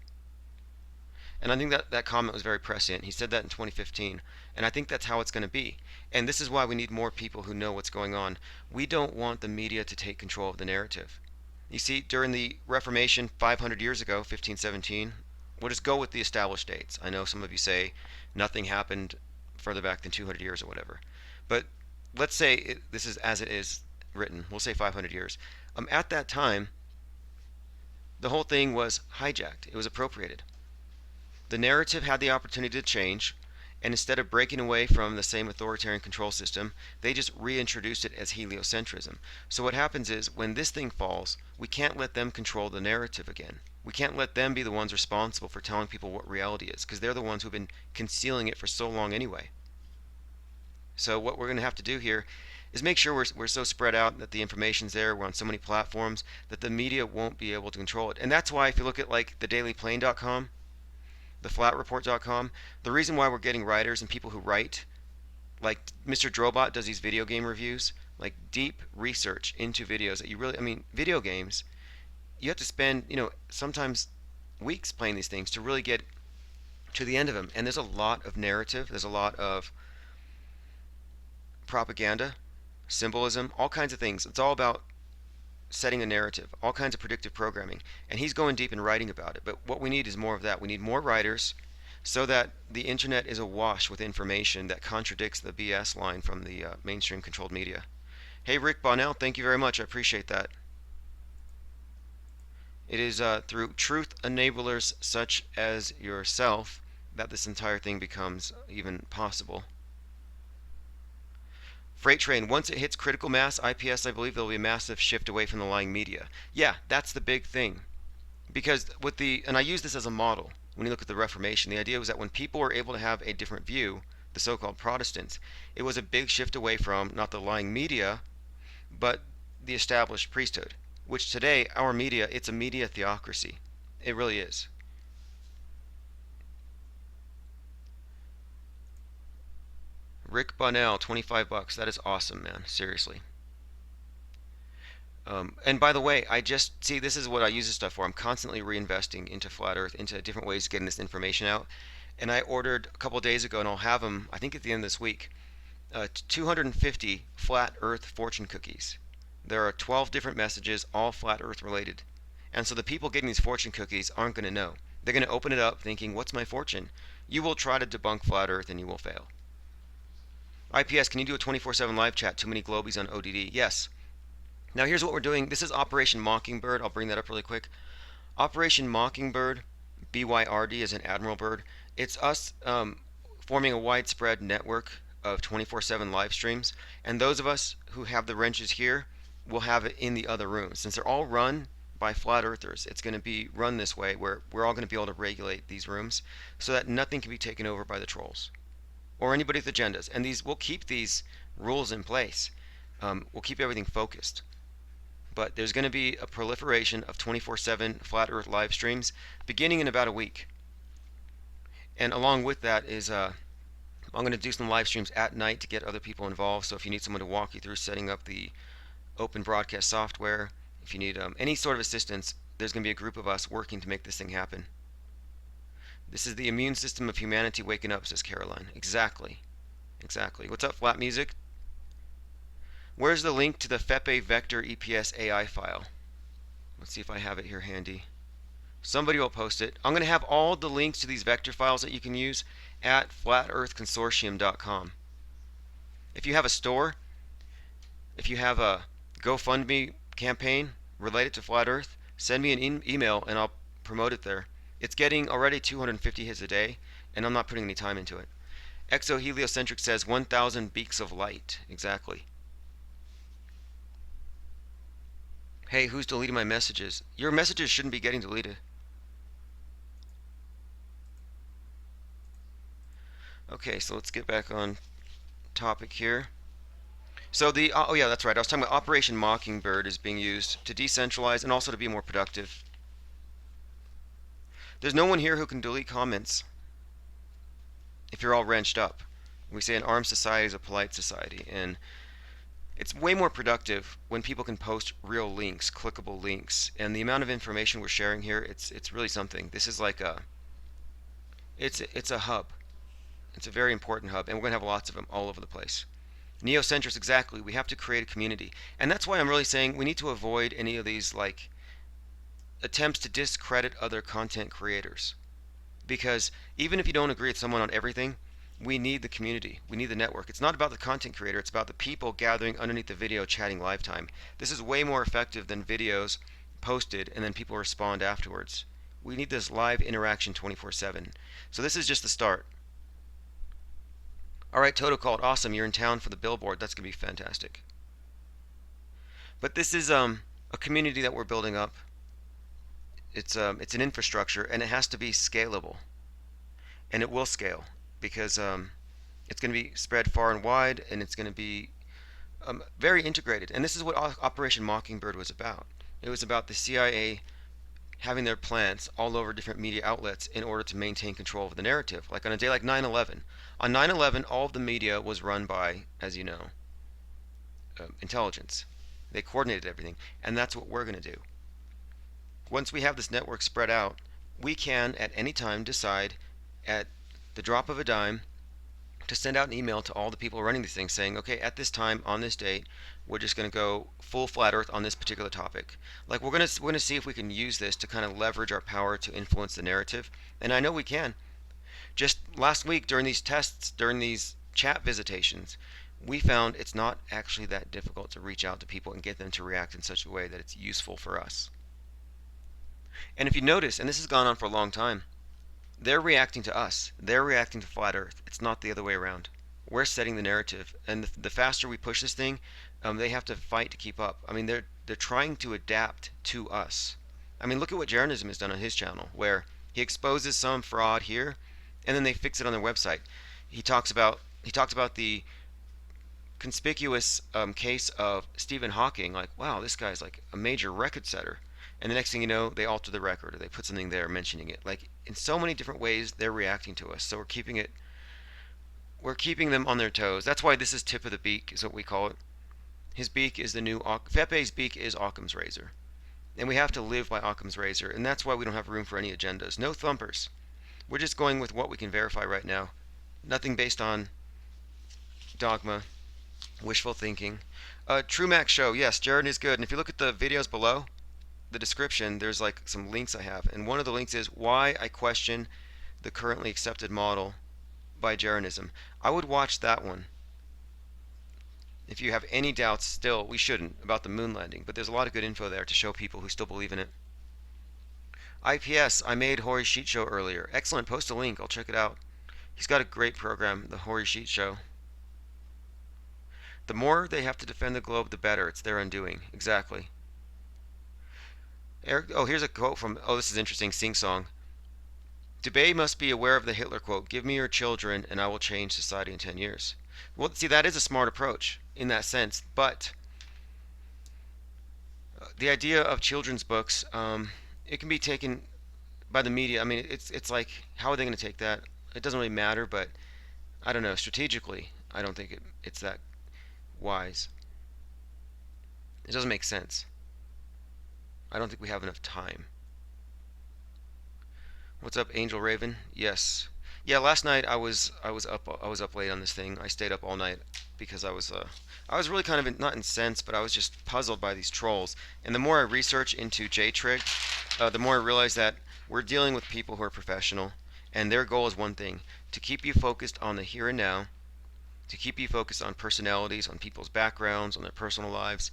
And I think that comment was very prescient. He said that in 2015, and I think that's how it's going to be. And this is why we need more people who know what's going on. We don't want the media to take control of the narrative. You see, during the Reformation 500 years ago, 1517, we'll just go with the established dates. I know some of you say nothing happened further back than 200 years or whatever. But let's say this is as it is written. We'll say 500 years. At that time, the whole thing was hijacked. It was appropriated. The narrative had the opportunity to change, and instead of breaking away from the same authoritarian control system, they just reintroduced it as heliocentrism. So what happens is, when this thing falls, we can't let them control the narrative again. We can't let them be the ones responsible for telling people what reality is, because they're the ones who've been concealing it for so long anyway. So what we're going to have to do here is make sure we're so spread out that the information's there, we're on so many platforms, that the media won't be able to control it. And that's why if you look at like thedailyplane.com, theflatreport.com, the reason why we're getting writers and people who write, like Mr. Drobot does these video game reviews, like deep research into videos that you really, I mean, video games, you have to spend, you know, sometimes weeks playing these things to really get to the end of them. And there's a lot of narrative, there's a lot of propaganda, symbolism, all kinds of things. It's all about setting a narrative, all kinds of predictive programming, and he's going deep in writing about it. But what we need is more of that. We need more writers so that the internet is awash with information that contradicts the BS line from the mainstream controlled media. Hey, Rick Bonnell, thank you very much. I appreciate that. It is through truth enablers such as yourself that this entire thing becomes even possible. Freight train, once it hits critical mass, IPS, I believe there'll be a massive shift away from the lying media. Yeah, that's the big thing. Because with and I use this as a model, when you look at the Reformation, the idea was that when people were able to have a different view, the so-called Protestants, it was a big shift away from not the lying media, but the established priesthood. Which today, our media, it's a media theocracy. It really is. Rick Bonnell, 25 bucks. That is awesome, man. Seriously. And by the way, see, this is what I use this stuff for. I'm constantly reinvesting into Flat Earth, into different ways of getting this information out. And I ordered a couple days ago, and I'll have them, I think at the end of this week, 250 Flat Earth fortune cookies. There are 12 different messages, all Flat Earth related. And so the people getting these fortune cookies aren't going to know. They're going to open it up thinking, what's my fortune? You will try to debunk Flat Earth and you will fail. IPS, can you do a 24/7 live chat? Too many globies on ODD. Yes. Now here's what we're doing. This is Operation Mockingbird. I'll bring that up really quick. Operation Mockingbird, BYRD as an admiral bird. It's us forming a widespread network of 24/7 live streams. And those of us who have the wrenches here will have it in the other rooms. Since they're all run by flat earthers, it's going to be run this way where we're all going to be able to regulate these rooms so that nothing can be taken over by the trolls or anybody with agendas. And we'll keep these rules in place. We'll keep everything focused. But there's going to be a proliferation of 24/7 flat earth live streams beginning in about a week. And along with that is I'm going to do some live streams at night to get other people involved. So if you need someone to walk you through setting up the open broadcast software, if you need any sort of assistance, there's going to be a group of us working to make this thing happen. This is the immune system of humanity waking up, says Caroline. Exactly. Exactly. What's up, Flat Music? Where's the link to the FEPE vector EPS AI file? Let's see if I have it here handy. Somebody will post it. I'm going to have all the links to these vector files that you can use at flatearthconsortium.com. If you have a store, if you have a GoFundMe campaign related to Flat Earth, send me an email and I'll promote it there. It's getting already 250 hits a day, and I'm not putting any time into it. Exoheliocentric says 1,000 beaks of light. Exactly. Hey, who's deleting my messages? Your messages shouldn't be getting deleted. Okay, so let's get back on topic here. So oh yeah, that's right. I was talking about Operation Mockingbird is being used to decentralize and also to be more productive. There's no one here who can delete comments if you're all wrenched up. We say an armed society is a polite society, and it's way more productive when people can post real links, clickable links, and the amount of information we're sharing here, it's really something. This is like it's a hub. It's a very important hub, and we're going to have lots of them all over the place. Neocentrics, exactly. We have to create a community. And that's why I'm really saying we need to avoid any of these like attempts to discredit other content creators. Because even if you don't agree with someone on everything, we need the community. We need the network. It's not about the content creator. It's about the people gathering underneath the video chatting live time. This is way more effective than videos posted and then people respond afterwards. We need this live interaction 24/7. So this is just the start. All right, Toto called. Awesome. You're in town for the billboard. That's going to be fantastic. But this is a community that we're building up. It's an infrastructure, and it has to be scalable. And it will scale because it's going to be spread far and wide, and it's going to be very integrated. And this is what Operation Mockingbird was about. It was about the CIA having their plants all over different media outlets in order to maintain control of the narrative. Like on a day like 9/11. On 9/11, all of the media was run by, as you know, intelligence. They coordinated everything, and that's what we're going to do. Once we have this network spread out, we can at any time decide at the drop of a dime to send out an email to all the people running these things saying, okay, at this time, on this date, we're just going to go full flat earth on this particular topic. Like we're going to see if we can use this to kind of leverage our power to influence the narrative. And I know we can. Just last week during these tests, during these chat visitations, we found it's not actually that difficult to reach out to people and get them to react in such a way that it's useful for us. And if you notice, and this has gone on for a long time, they're reacting to us. They're reacting to Flat Earth. It's not the other way around. We're setting the narrative, and the faster we push this thing, they have to fight to keep up. I mean, they're trying to adapt to us. I mean, look at what Jeranism has done on his channel, where he exposes some fraud here, and then they fix it on their website. He talks about the conspicuous case of Stephen Hawking. Like, wow, this guy's like a major record setter. And the next thing you know, they alter the record or they put something there mentioning it. Like in so many different ways, they're reacting to us. So we're keeping them on their toes. That's why this is tip of the beak, is what we call it. His beak is the new FEPE's beak is Occam's razor, and we have to live by Occam's razor. And that's why we don't have room for any agendas. No thumpers. We're just going with what we can verify right now. Nothing based on dogma, wishful thinking. True Mac Show. Yes, Jared is good. And if you look at the videos below, the description, there's like some links I have, and one of the links is why I question the currently accepted model by Jeranism. I would watch that one if you have any doubts still. We shouldn't, about the moon landing, but there's a lot of good info there to show people who still believe in it. IPS, I made Hori Sheet Show earlier. Excellent, post a link, I'll check it out. He's got a great program, the Hori Sheet Show. The more they have to defend the globe, the better. It's their undoing. Exactly. Eric, here's a quote from, this is interesting, Sing Song. Dubé must be aware of the Hitler quote, give me your children and I will change society in 10 years. Well, see, that is a smart approach in that sense, but the idea of children's books, it can be taken by the media. I mean, it's like, how are they going to take that? It doesn't really matter, but I don't know, strategically, I don't think it's that wise. It doesn't make sense. I don't think we have enough time. What's up, Angel Raven? Yes. Yeah, last night I was up late on this thing. I stayed up all night because I was really kind of not incensed, but I was just puzzled by these trolls. And the more I research into JTrig, the more I realize that we're dealing with people who are professional, and their goal is one thing: to keep you focused on the here and now, to keep you focused on personalities, on people's backgrounds, on their personal lives,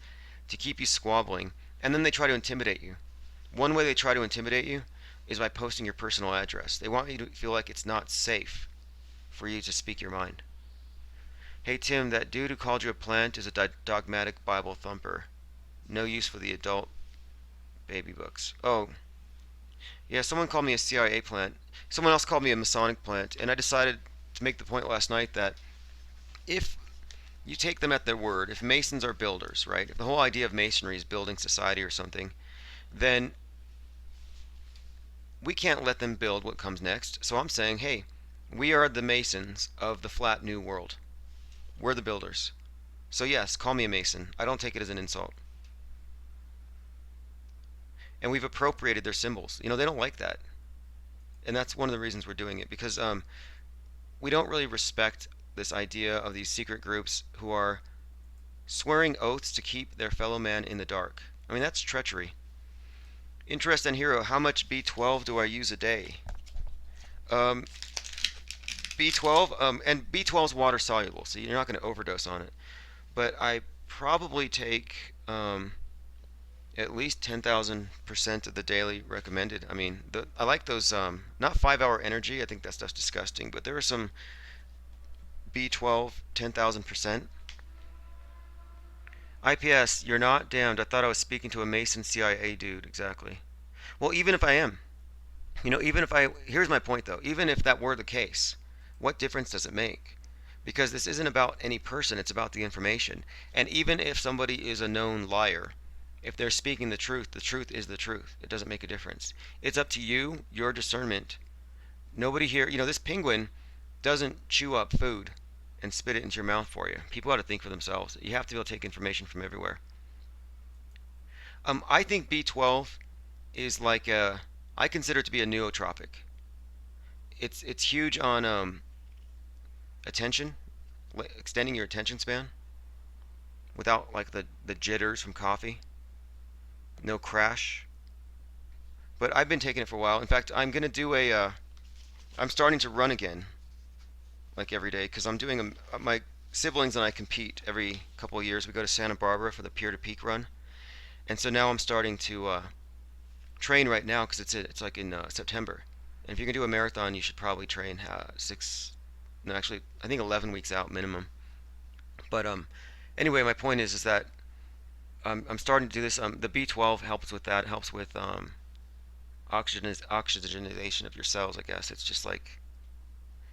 to keep you squabbling, and then they try to intimidate you. One way they try to intimidate you is by posting your personal address. They want you to feel like it's not safe for you to speak your mind. Hey Tim, that dude who called you a plant is a dogmatic Bible thumper. No use for the adult baby books. Oh, yeah, someone called me a CIA plant. Someone else called me a Masonic plant, and I decided to make the point last night that if you take them at their word, if Masons are builders, right? If the whole idea of Masonry is building society or something, then we can't let them build what comes next. So I'm saying, hey, we are the Masons of the flat new world. We're the builders. So yes, call me a Mason. I don't take it as an insult. And we've appropriated their symbols. You know, they don't like that. And that's one of the reasons we're doing it, because we don't really respect this idea of these secret groups who are swearing oaths to keep their fellow man in the dark. I mean, that's treachery. Interest and Hero, how much B12 do I use a day? B12, and B12 is water soluble, so you're not going to overdose on it. But I probably take at least 10,000% of the daily recommended. I mean, I like those, not 5-hour energy, I think that stuff's disgusting, but there are some B12, 10,000%. IPS, you're not damned. I thought I was speaking to a Mason CIA dude. Exactly. Well, even if I am, here's my point though, even if that were the case, what difference does it make? Because this isn't about any person, it's about the information. And even if somebody is a known liar, if they're speaking the truth is the truth. It doesn't make a difference. It's up to you, your discernment. Nobody here, this penguin doesn't chew up food and spit it into your mouth for you. People ought to think for themselves. You have to be able to take information from everywhere. I think B12 is like I consider it to be a nootropic. It's huge on attention, extending your attention span without like the jitters from coffee. No crash. But I've been taking it for a while. In fact, I'm gonna do I'm starting to run again, like every day, because I'm doing my siblings and I compete every couple of years. We go to Santa Barbara for the Pier to Peak run, and so now I'm starting to train right now because it's like in September. And if you're gonna do a marathon, you should probably train I think 11 weeks out minimum. But anyway, my point is that I'm starting to do this. The B12 helps with that. It helps with oxygenization of your cells. I guess it's just like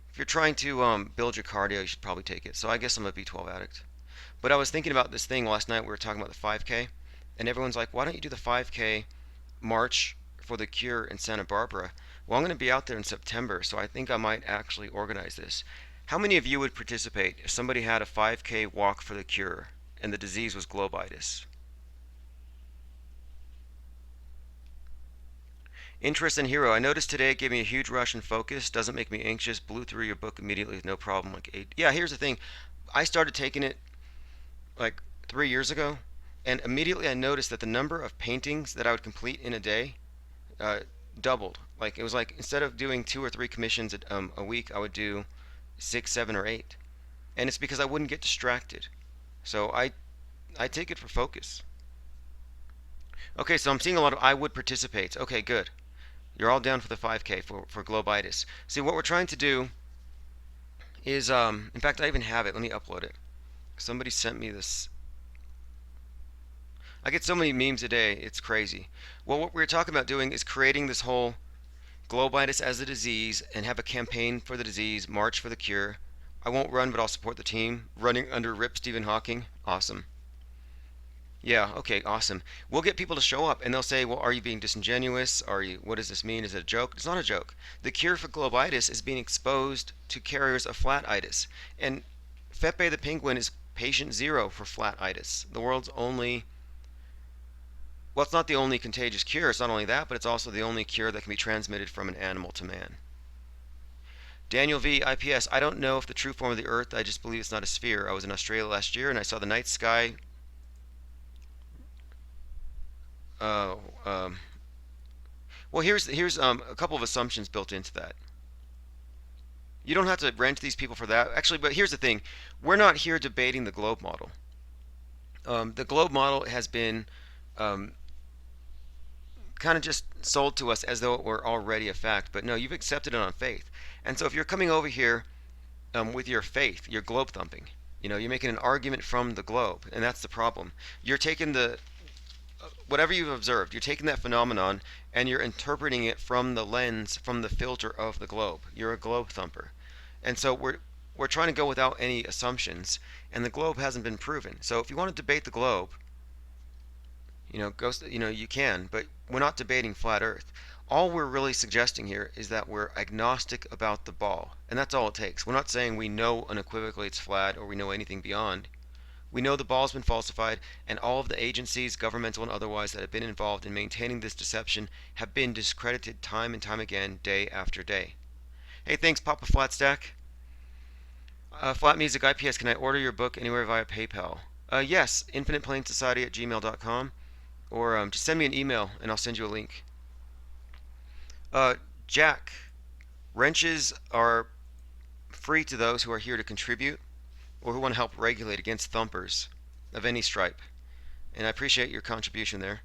if you're trying to build your cardio, you should probably take it. So I guess I'm a B12 addict. But I was thinking about this thing last night. We were talking about the 5K, and everyone's like, "Why don't you do the 5K march for the cure in Santa Barbara?" Well, I'm going to be out there in September, so I think I might actually organize this. How many of you would participate if somebody had a 5K walk for the cure and the disease was globitis? Interest in Hero. I noticed today it gave me a huge rush in focus. Doesn't make me anxious. Blew through your book immediately with no problem. Like 8. Yeah, here's the thing. I started taking it like 3 years ago, and immediately I noticed that the number of paintings that I would complete in a day doubled. Like it was like instead of doing 2 or 3 commissions a week, I would do 6, 7, or 8, and it's because I wouldn't get distracted. So I take it for focus. Okay, so I'm seeing a lot of I would participate. Okay, good. You're all down for the 5K for globitis. See, what we're trying to do is, in fact, I even have it. Let me upload it. Somebody sent me this. I get so many memes a day, it's crazy. Well, what we're talking about doing is creating this whole globitis as a disease and have a campaign for the disease, march for the cure. I won't run, but I'll support the team. Running under Rip Stephen Hawking. Awesome. Yeah, okay, awesome. We'll get people to show up and they'll say, well, are you being disingenuous? What does this mean? Is it a joke? It's not a joke. The cure for globitis is being exposed to carriers of flatitis. And FEPE the penguin is patient 0 for flatitis, the world's only Well, it's not the only contagious cure. It's not only that, but it's also the only cure that can be transmitted from an animal to man. Daniel V. IPS. I don't know if the true form of the Earth. I just believe it's not a sphere. I was in Australia last year and I saw the night sky. Oh, well, here's a couple of assumptions built into that. You don't have to rent these people for that, actually. But here's the thing: we're not here debating the globe model. The globe model has been um, kind of just sold to us as though it were already a fact. But no, you've accepted it on faith. And so if you're coming over here with your faith, you're globe thumping. You're making an argument from the globe, and that's the problem. You're taking whatever you've observed, you're taking that phenomenon and you're interpreting it from the lens, from the filter of the globe. You're a globe thumper. And so we're trying to go without any assumptions, and the globe hasn't been proven. So if you want to debate the globe, you can, but we're not debating flat Earth. All we're really suggesting here is that we're agnostic about the ball, and that's all it takes. We're not saying we know unequivocally it's flat or we know anything beyond. We know the ball's been falsified, and all of the agencies, governmental and otherwise, that have been involved in maintaining this deception have been discredited time and time again, day after day. Hey, thanks, Papa Flatstack. Flat Music IPS, can I order your book anywhere via PayPal? Yes, infiniteplainsociety@gmail.com, or just send me an email and I'll send you a link. Jack, wrenches are free to those who are here to contribute or who want to help regulate against thumpers of any stripe. And I appreciate your contribution there.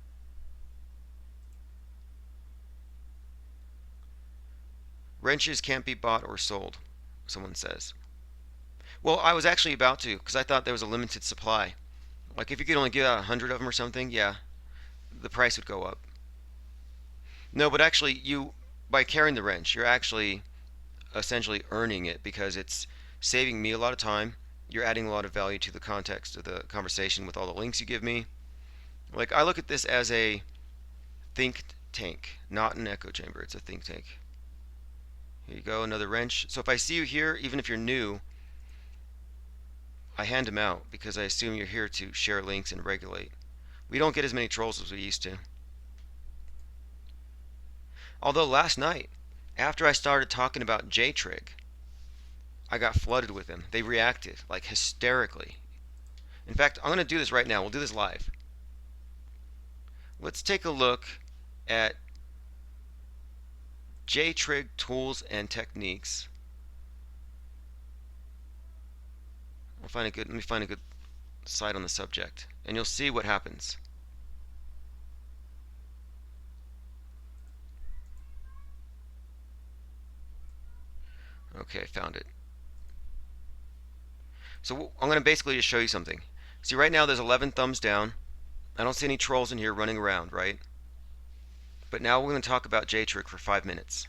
Wrenches can't be bought or sold, someone says. Well, I was actually about to, because I thought there was a limited supply. Like if you could only give out 100 of them or something, yeah, the price would go up. No, but actually, by carrying the wrench, you're actually essentially earning it because it's saving me a lot of time. You're adding a lot of value to the context of the conversation with all the links you give me. Like, I look at this as a think tank, not an echo chamber. It's a think tank. Here you go, another wrench. So if I see you here, even if you're new, I hand them out because I assume you're here to share links and regulate. We don't get as many trolls as we used to. Although last night, after I started talking about 𝐥𝐢𝐧, I got flooded with them. They reacted like hysterically. In fact, I'm going to do this right now. We'll do this live. Let's take a look at 𝐥𝐢𝐧 tools and techniques. Let me find a good site on the subject, and you'll see what happens. Okay, found it. So I'm going to basically just show you something. See, right now there's 11 thumbs down. I don't see any trolls in here running around, right? But now we're going to talk about 𝐥𝐢𝐧 for 5 minutes.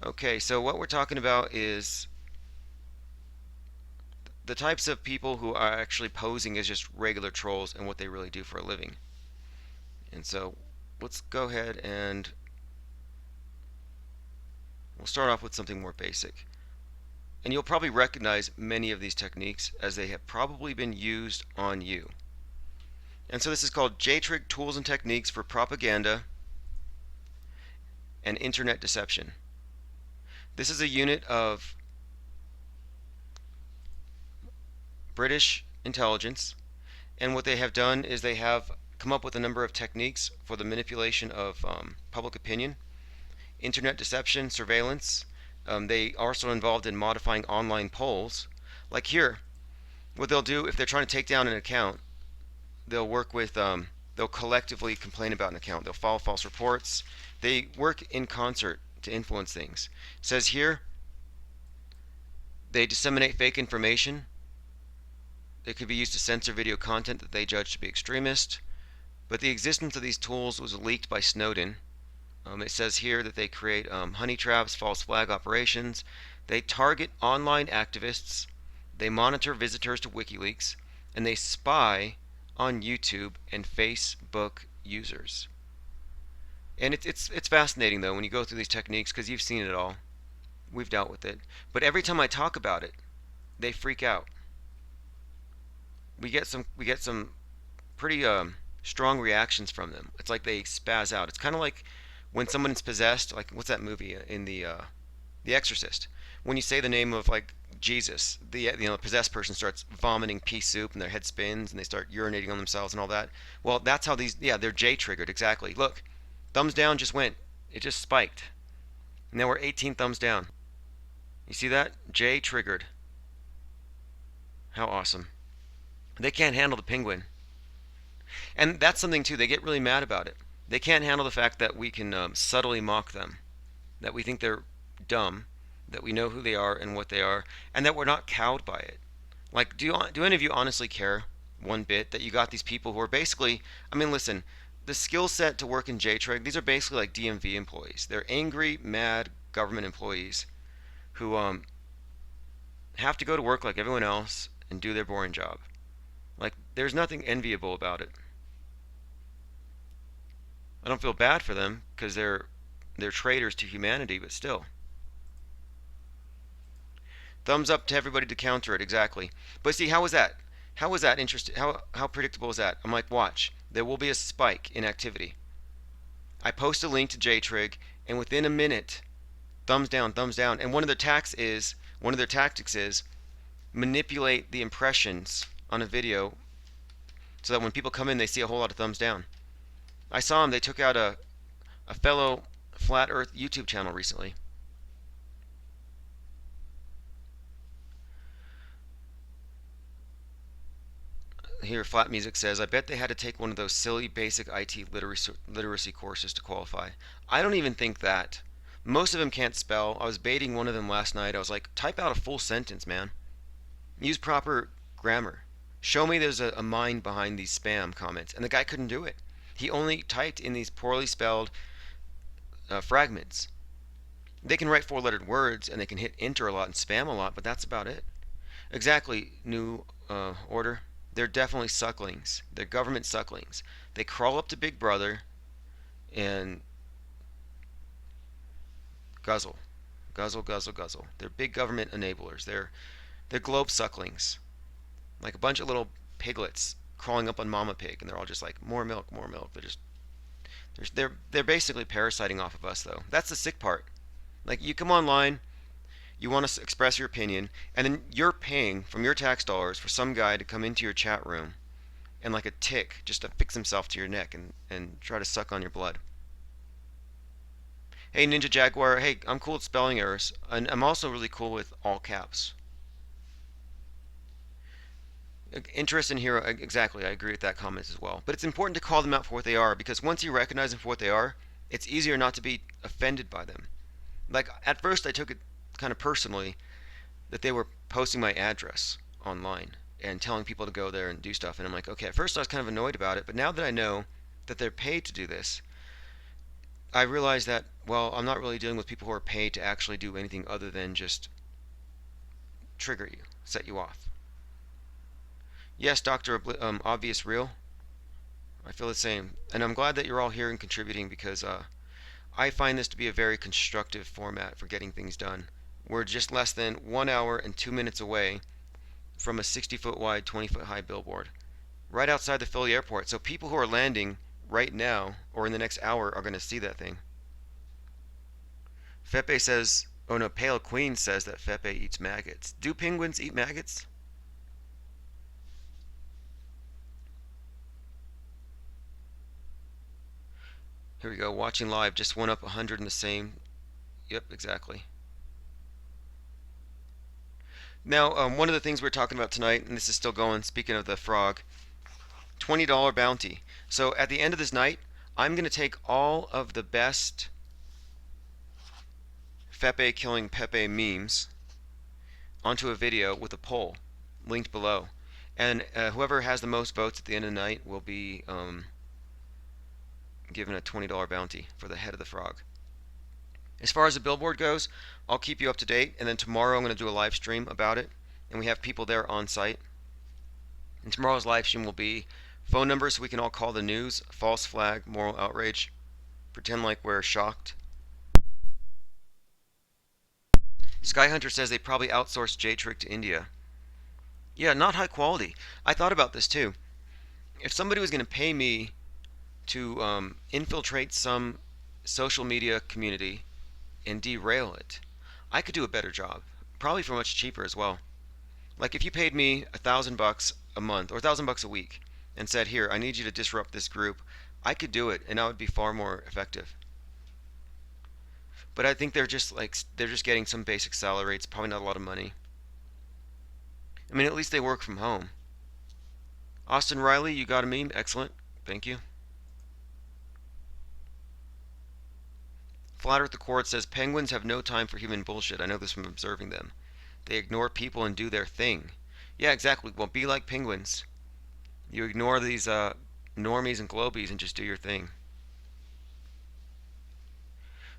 Okay, so what we're talking about is the types of people who are actually posing as just regular trolls and what they really do for a living. And so let's go ahead and we'll start off with something more basic. And you'll probably recognize many of these techniques as they have probably been used on you. And so this is called 𝐥𝐢𝐧 Tools and Techniques for Propaganda and Internet Deception. This is a unit of British intelligence, and what they have done is they have come up with a number of techniques for the manipulation of public opinion, internet deception, surveillance. They are also involved in modifying online polls. Like here, what they'll do if they're trying to take down an account, they'll work with, they'll collectively complain about an account. They'll file false reports. They work in concert to influence things. It says here, they disseminate fake information. It could be used to censor video content that they judge to be extremist. But the existence of these tools was leaked by Snowden. It says here that they create honey traps, false flag operations. They target online activists. They monitor visitors to WikiLeaks. And they spy on YouTube and Facebook users. And it's fascinating, though, when you go through these techniques, because you've seen it all. We've dealt with it. But every time I talk about it, they freak out. We get some pretty strong reactions from them. It's like they spaz out. It's kind of like when someone's possessed. Like what's that movie in the Exorcist? When you say the name of like Jesus, the possessed person starts vomiting pea soup and their head spins and they start urinating on themselves and all that. Well, that's how these. Yeah, they're J triggered exactly. Look, thumbs down just went. It just spiked. And now we're 18 thumbs down. You see that? J triggered. How awesome. They can't handle the penguin. And that's something too. They get really mad about it. They can't handle the fact that we can subtly mock them, that we think they're dumb, that we know who they are and what they are, and that we're not cowed by it. Like, do any of you honestly care one bit that you got these people who are basically, I mean, listen, the skill set to work in JTREG, these are basically like DMV employees. They're angry, mad government employees who have to go to work like everyone else and do their boring job. Like, there's nothing enviable about it. I don't feel bad for them because they're traitors to humanity, but still. Thumbs up to everybody to counter it, exactly. But see, how was that? How was that interesting? How predictable is that? I'm like, watch. There will be a spike in activity. I post a link to JTRIG, and within a minute, thumbs down, thumbs down. And one of their tactics is manipulate the impressions on a video so that when people come in, they see a whole lot of thumbs down. I saw them. They took out a fellow Flat Earth YouTube channel recently. Here, Flat Music says, I bet they had to take one of those silly basic IT literacy courses to qualify. I don't even think that. Most of them can't spell. I was baiting one of them last night. I was like, type out a full sentence, man. Use proper grammar. Show me there's a mind behind these spam comments. And the guy couldn't do it. He only typed in these poorly spelled fragments. They can write four-lettered words and they can hit enter a lot and spam a lot, but that's about it. Exactly, New Order. They're definitely sucklings. They're government sucklings. They crawl up to Big Brother and guzzle. Guzzle, guzzle, guzzle. They're big government enablers. They're globe sucklings. Like a bunch of little piglets crawling up on Mama Pig, and they're all just like, more milk, more milk. They're basically parasiting off of us, though. That's the sick part. Like, you come online, you want to express your opinion, and then you're paying from your tax dollars for some guy to come into your chat room and like a tick just affix himself to your neck and try to suck on your blood. Hey, Ninja Jaguar, hey, I'm cool with spelling errors, and I'm also really cool with all caps. Interest in hero, exactly, I agree with that comment as well. But it's important to call them out for what they are, because once you recognize them for what they are, it's easier not to be offended by them. Like, at first I took it kind of personally that they were posting my address online and telling people to go there and do stuff. And I'm like, okay, at first I was kind of annoyed about it, but now that I know that they're paid to do this, I realize that, well, I'm not really dealing with people who are paid to actually do anything other than just trigger you, set you off. Yes, Dr. Obvious Real. I feel the same. And I'm glad that you're all here and contributing, because I find this to be a very constructive format for getting things done. We're just less than 1 hour and 2 minutes away from a 60-foot wide, 20-foot high billboard right outside the Philly airport. So people who are landing right now or in the next hour are going to see that thing. FEPE says, oh no, Pale Queen says that FEPE eats maggots. Do penguins eat maggots? Here we go, watching live, just went up 100 in the same. Yep, exactly. Now, one of the things we're talking about tonight, and this is still going, speaking of the frog, $20 bounty. So at the end of this night, I'm going to take all of the best FEPE killing Pepe memes onto a video with a poll linked below. And whoever has the most votes at the end of the night will be given a $20 bounty for the head of the frog. As far as the billboard goes, I'll keep you up to date, and then tomorrow I'm going to do a live stream about it, and we have people there on site. And tomorrow's live stream will be phone numbers so we can all call the news, false flag, moral outrage, pretend like we're shocked. Sky Hunter says they probably outsourced JTRIG to India. Yeah, not high quality. I thought about this too. If somebody was going to pay me to infiltrate some social media community and derail it, I could do a better job, probably for much cheaper as well. Like if you paid me $1,000 a month or $1,000 a week and said, "Here, I need you to disrupt this group," I could do it, and I would be far more effective. But I think they're just getting some basic salary. It's probably not a lot of money. I mean, at least they work from home. Austin Riley, you got a meme? Excellent. Thank you. Flat Earth Accord says penguins have no time for human bullshit. I know this from observing them. They ignore people and do their thing. Yeah, exactly. Well, be like penguins. You ignore these normies and globies and just do your thing.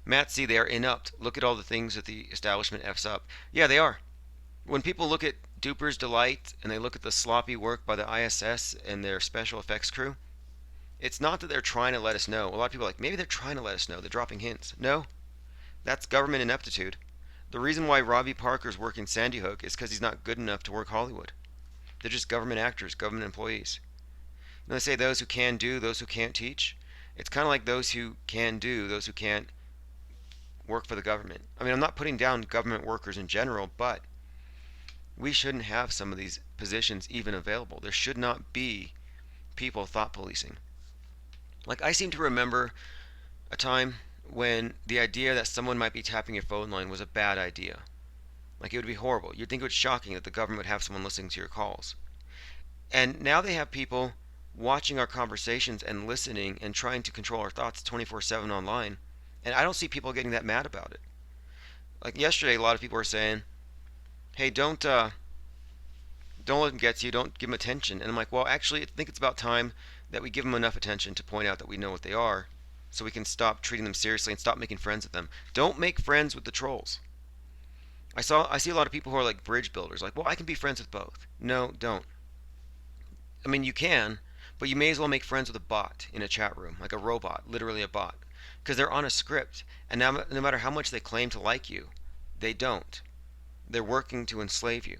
Matt C, they are inept. Look at all the things that the establishment F's up. Yeah, they are. When people look at Duper's Delight and they look at the sloppy work by the ISS and their special effects crew, it's not that they're trying to let us know. A lot of people are like, maybe they're trying to let us know. They're dropping hints. No, that's government ineptitude. The reason why Robbie Parker's working Sandy Hook is because he's not good enough to work Hollywood. They're just government actors, government employees. And they say those who can do, those who can't teach. It's kind of like those who can do, those who can't work for the government. I mean, I'm not putting down government workers in general, but we shouldn't have some of these positions even available. There should not be people thought policing. Like, I seem to remember a time when the idea that someone might be tapping your phone line was a bad idea. Like, it would be horrible. You'd think it was shocking that the government would have someone listening to your calls. And now they have people watching our conversations and listening and trying to control our thoughts 24/7 online. And I don't see people getting that mad about it. Like yesterday, a lot of people were saying, "Hey, don't let them get to you. Don't give them attention." And I'm like, well, actually, I think it's about time that we give them enough attention to point out that we know what they are, so we can stop treating them seriously and stop making friends with them. Don't make friends with the trolls. I see a lot of people who are like bridge builders. Like, well, I can be friends with both. No, don't. I mean, you can, but you may as well make friends with a bot in a chat room, like a robot, literally a bot, because they're on a script, and now, no matter how much they claim to like you, they don't. They're working to enslave you.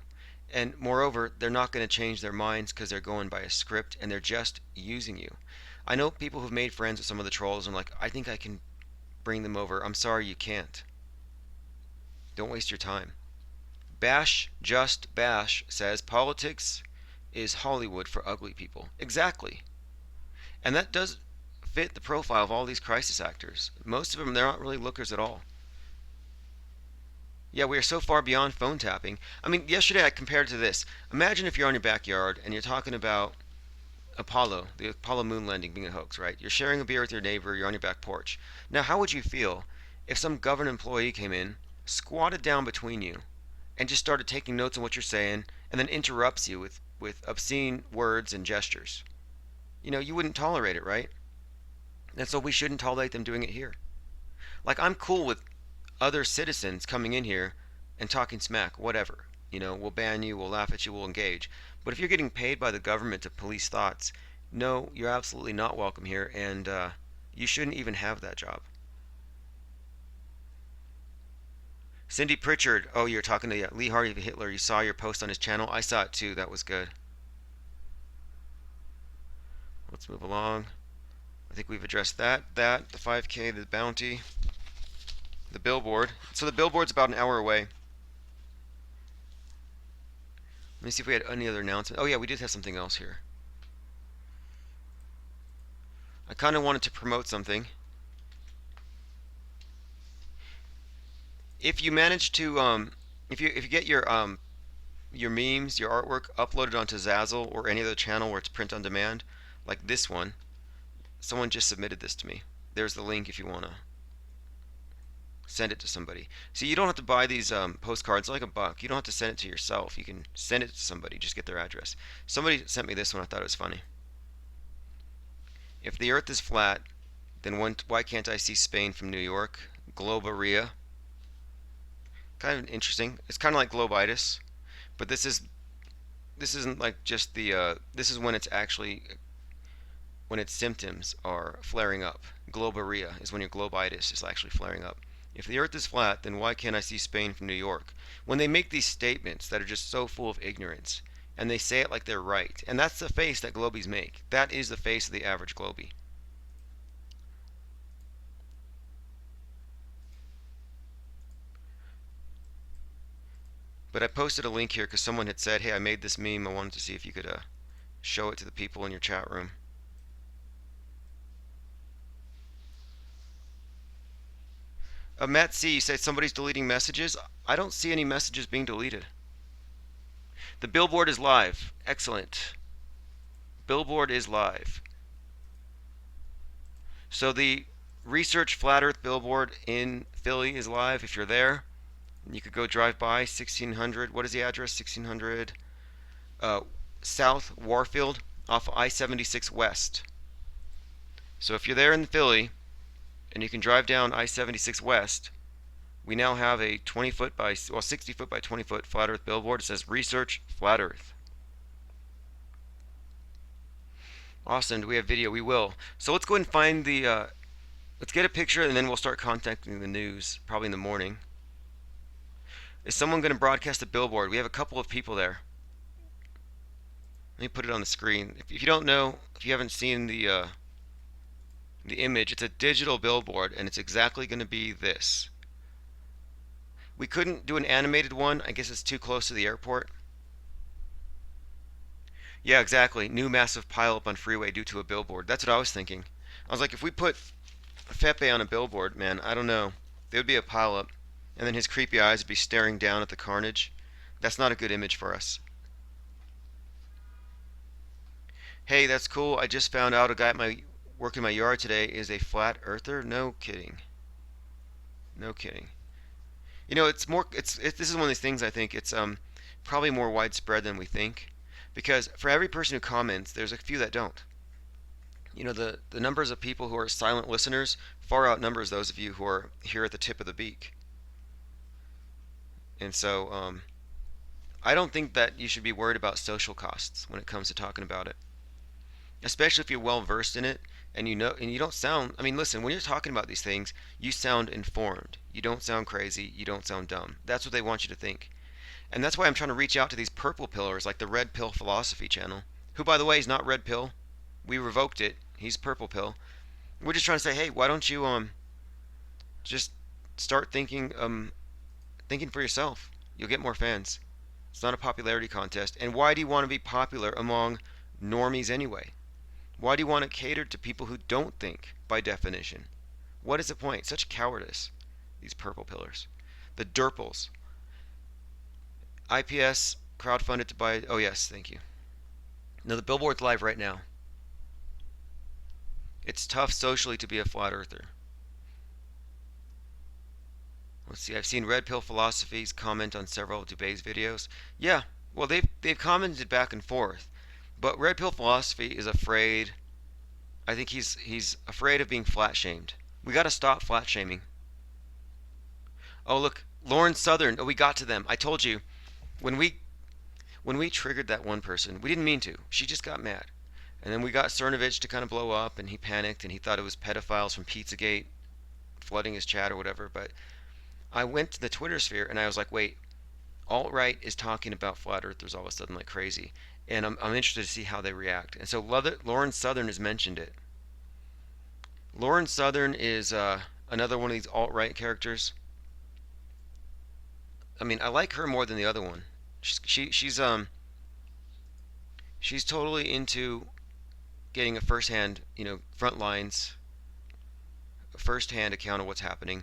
And moreover, they're not going to change their minds because they're going by a script and they're just using you. I know people who've made friends with some of the trolls and like, I think I can bring them over. I'm sorry, you can't. Don't waste your time. Just Bash says politics is Hollywood for ugly people. Exactly. And that does fit the profile of all these crisis actors. Most of them, they're not really lookers at all. Yeah, we are so far beyond phone tapping. I mean, yesterday I compared it to this. Imagine if you're on your backyard and you're talking about Apollo, the Apollo moon landing being a hoax, right? You're sharing a beer with your neighbor, you're on your back porch. Now, how would you feel if some government employee came in, squatted down between you, and just started taking notes on what you're saying, and then interrupts you with obscene words and gestures? You know, you wouldn't tolerate it, right? And so we shouldn't tolerate them doing it here. Like, I'm cool with other citizens coming in here and talking smack, whatever. You know, we'll ban you, we'll laugh at you, we'll engage. But if you're getting paid by the government to police thoughts, no, you're absolutely not welcome here, and you shouldn't even have that job. Cindy Pritchard, oh, you're talking to Lee Harvey Hitler. You saw your post on his channel. I saw it too. That was good. Let's move along. I think we've addressed that, the 5K, the bounty, the billboard. So the billboard's about an hour away. Let me see if we had any other announcement. Oh yeah, we did have something else here. I kind of wanted to promote something. If you manage to, if you get your memes, your artwork uploaded onto Zazzle or any other channel where it's print on demand, like this one, someone just submitted this to me. There's the link if you want to send it to somebody. See, you don't have to buy these postcards, like $1. You don't have to send it to yourself. You can send it to somebody. Just get their address. Somebody sent me this one. I thought it was funny. If the Earth is flat, then why can't I see Spain from New York? Globaria. Kind of interesting. It's kind of like globitis, but this isn't like just the. This is when it's actually when its symptoms are flaring up. Globaria is when your globitis is actually flaring up. If the Earth is flat, then why can't I see Spain from New York? When they make these statements that are just so full of ignorance, and they say it like they're right. And that's the face that Globies make. That is the face of the average Globie. But I posted a link here because someone had said, hey, I made this meme. I wanted to see if you could show it to the people in your chat room. Matt C, you said somebody's deleting messages. I don't see any messages being deleted. The billboard is live. Excellent. Billboard is live. So the Research Flat Earth billboard in Philly is live. If you're there, you could go drive by 1600. What is the address? 1600 South Warfield off I-76 West. So if you're there in Philly and you can drive down I-76 West, we now have a 20 foot by 60 foot by 20 foot flat earth billboard. It says Research Flat Earth. Awesome. Do we have video? We will. So let's go ahead and find the let's get a picture and then we'll start contacting the news probably in the morning. Is someone going to broadcast a billboard? We have a couple of people there. Let me put it on the screen. If you don't know, if you haven't seen the image, it's a digital billboard and it's exactly going to be this. We couldn't do an animated one. I guess it's too close to the airport. Yeah, exactly. New massive pileup on freeway due to a billboard. That's what I was thinking. I was like, if we put FEPE on a billboard, man, I don't know. There would be a pileup. And then his creepy eyes would be staring down at the carnage. That's not a good image for us. Hey, that's cool. I just found out a guy at my work in my yard today is a flat earther. No kidding. No kidding. You know, this is one of these things I think it's probably more widespread than we think, because for every person who comments, there's a few that don't. You know, the numbers of people who are silent listeners far outnumbers those of you who are here at the tip of the beak. And so I don't think that you should be worried about social costs when it comes to talking about it, especially if you're well versed in it and you know, and you don't sound, I mean, listen, when you're talking about these things, you sound informed. You don't sound crazy. You don't sound dumb. That's what they want you to think. And that's why I'm trying to reach out to these purple pillars like the Red Pill Philosophy channel, who, by the way, is not Red Pill. We revoked it. He's Purple Pill. We're just trying to say, hey, why don't you just start thinking for yourself. You'll get more fans. It's not a popularity contest. And why do you want to be popular among normies anyway? Why do you want to cater to people who don't think, by definition? What is the point? Such cowardice. These purple pillars. The Derples. IPS crowdfunded to buy... Oh, yes, thank you. No, the billboard's live right now. It's tough socially to be a flat earther. Let's see, I've seen Red Pill Philosophies comment on several of Dubé's videos. Yeah, well, they've commented back and forth. But Red Pill Philosophy is afraid. I think he's afraid of being flat shamed. We got to stop flat shaming. Oh, look, Lauren Southern. Oh, we got to them. I told you, when we triggered that one person, we didn't mean to. She just got mad. And then we got Cernovich to kind of blow up, and he panicked, and he thought it was pedophiles from Pizzagate flooding his chat or whatever. But I went to the Twitter sphere, and I was like, wait, alt-right is talking about flat earthers all of a sudden like crazy. And I'm interested to see how they react. And so Lauren Southern has mentioned it. Lauren Southern is another one of these alt-right characters. I mean, I like her more than the other one. She's totally into getting a first-hand, front lines, first-hand account of what's happening.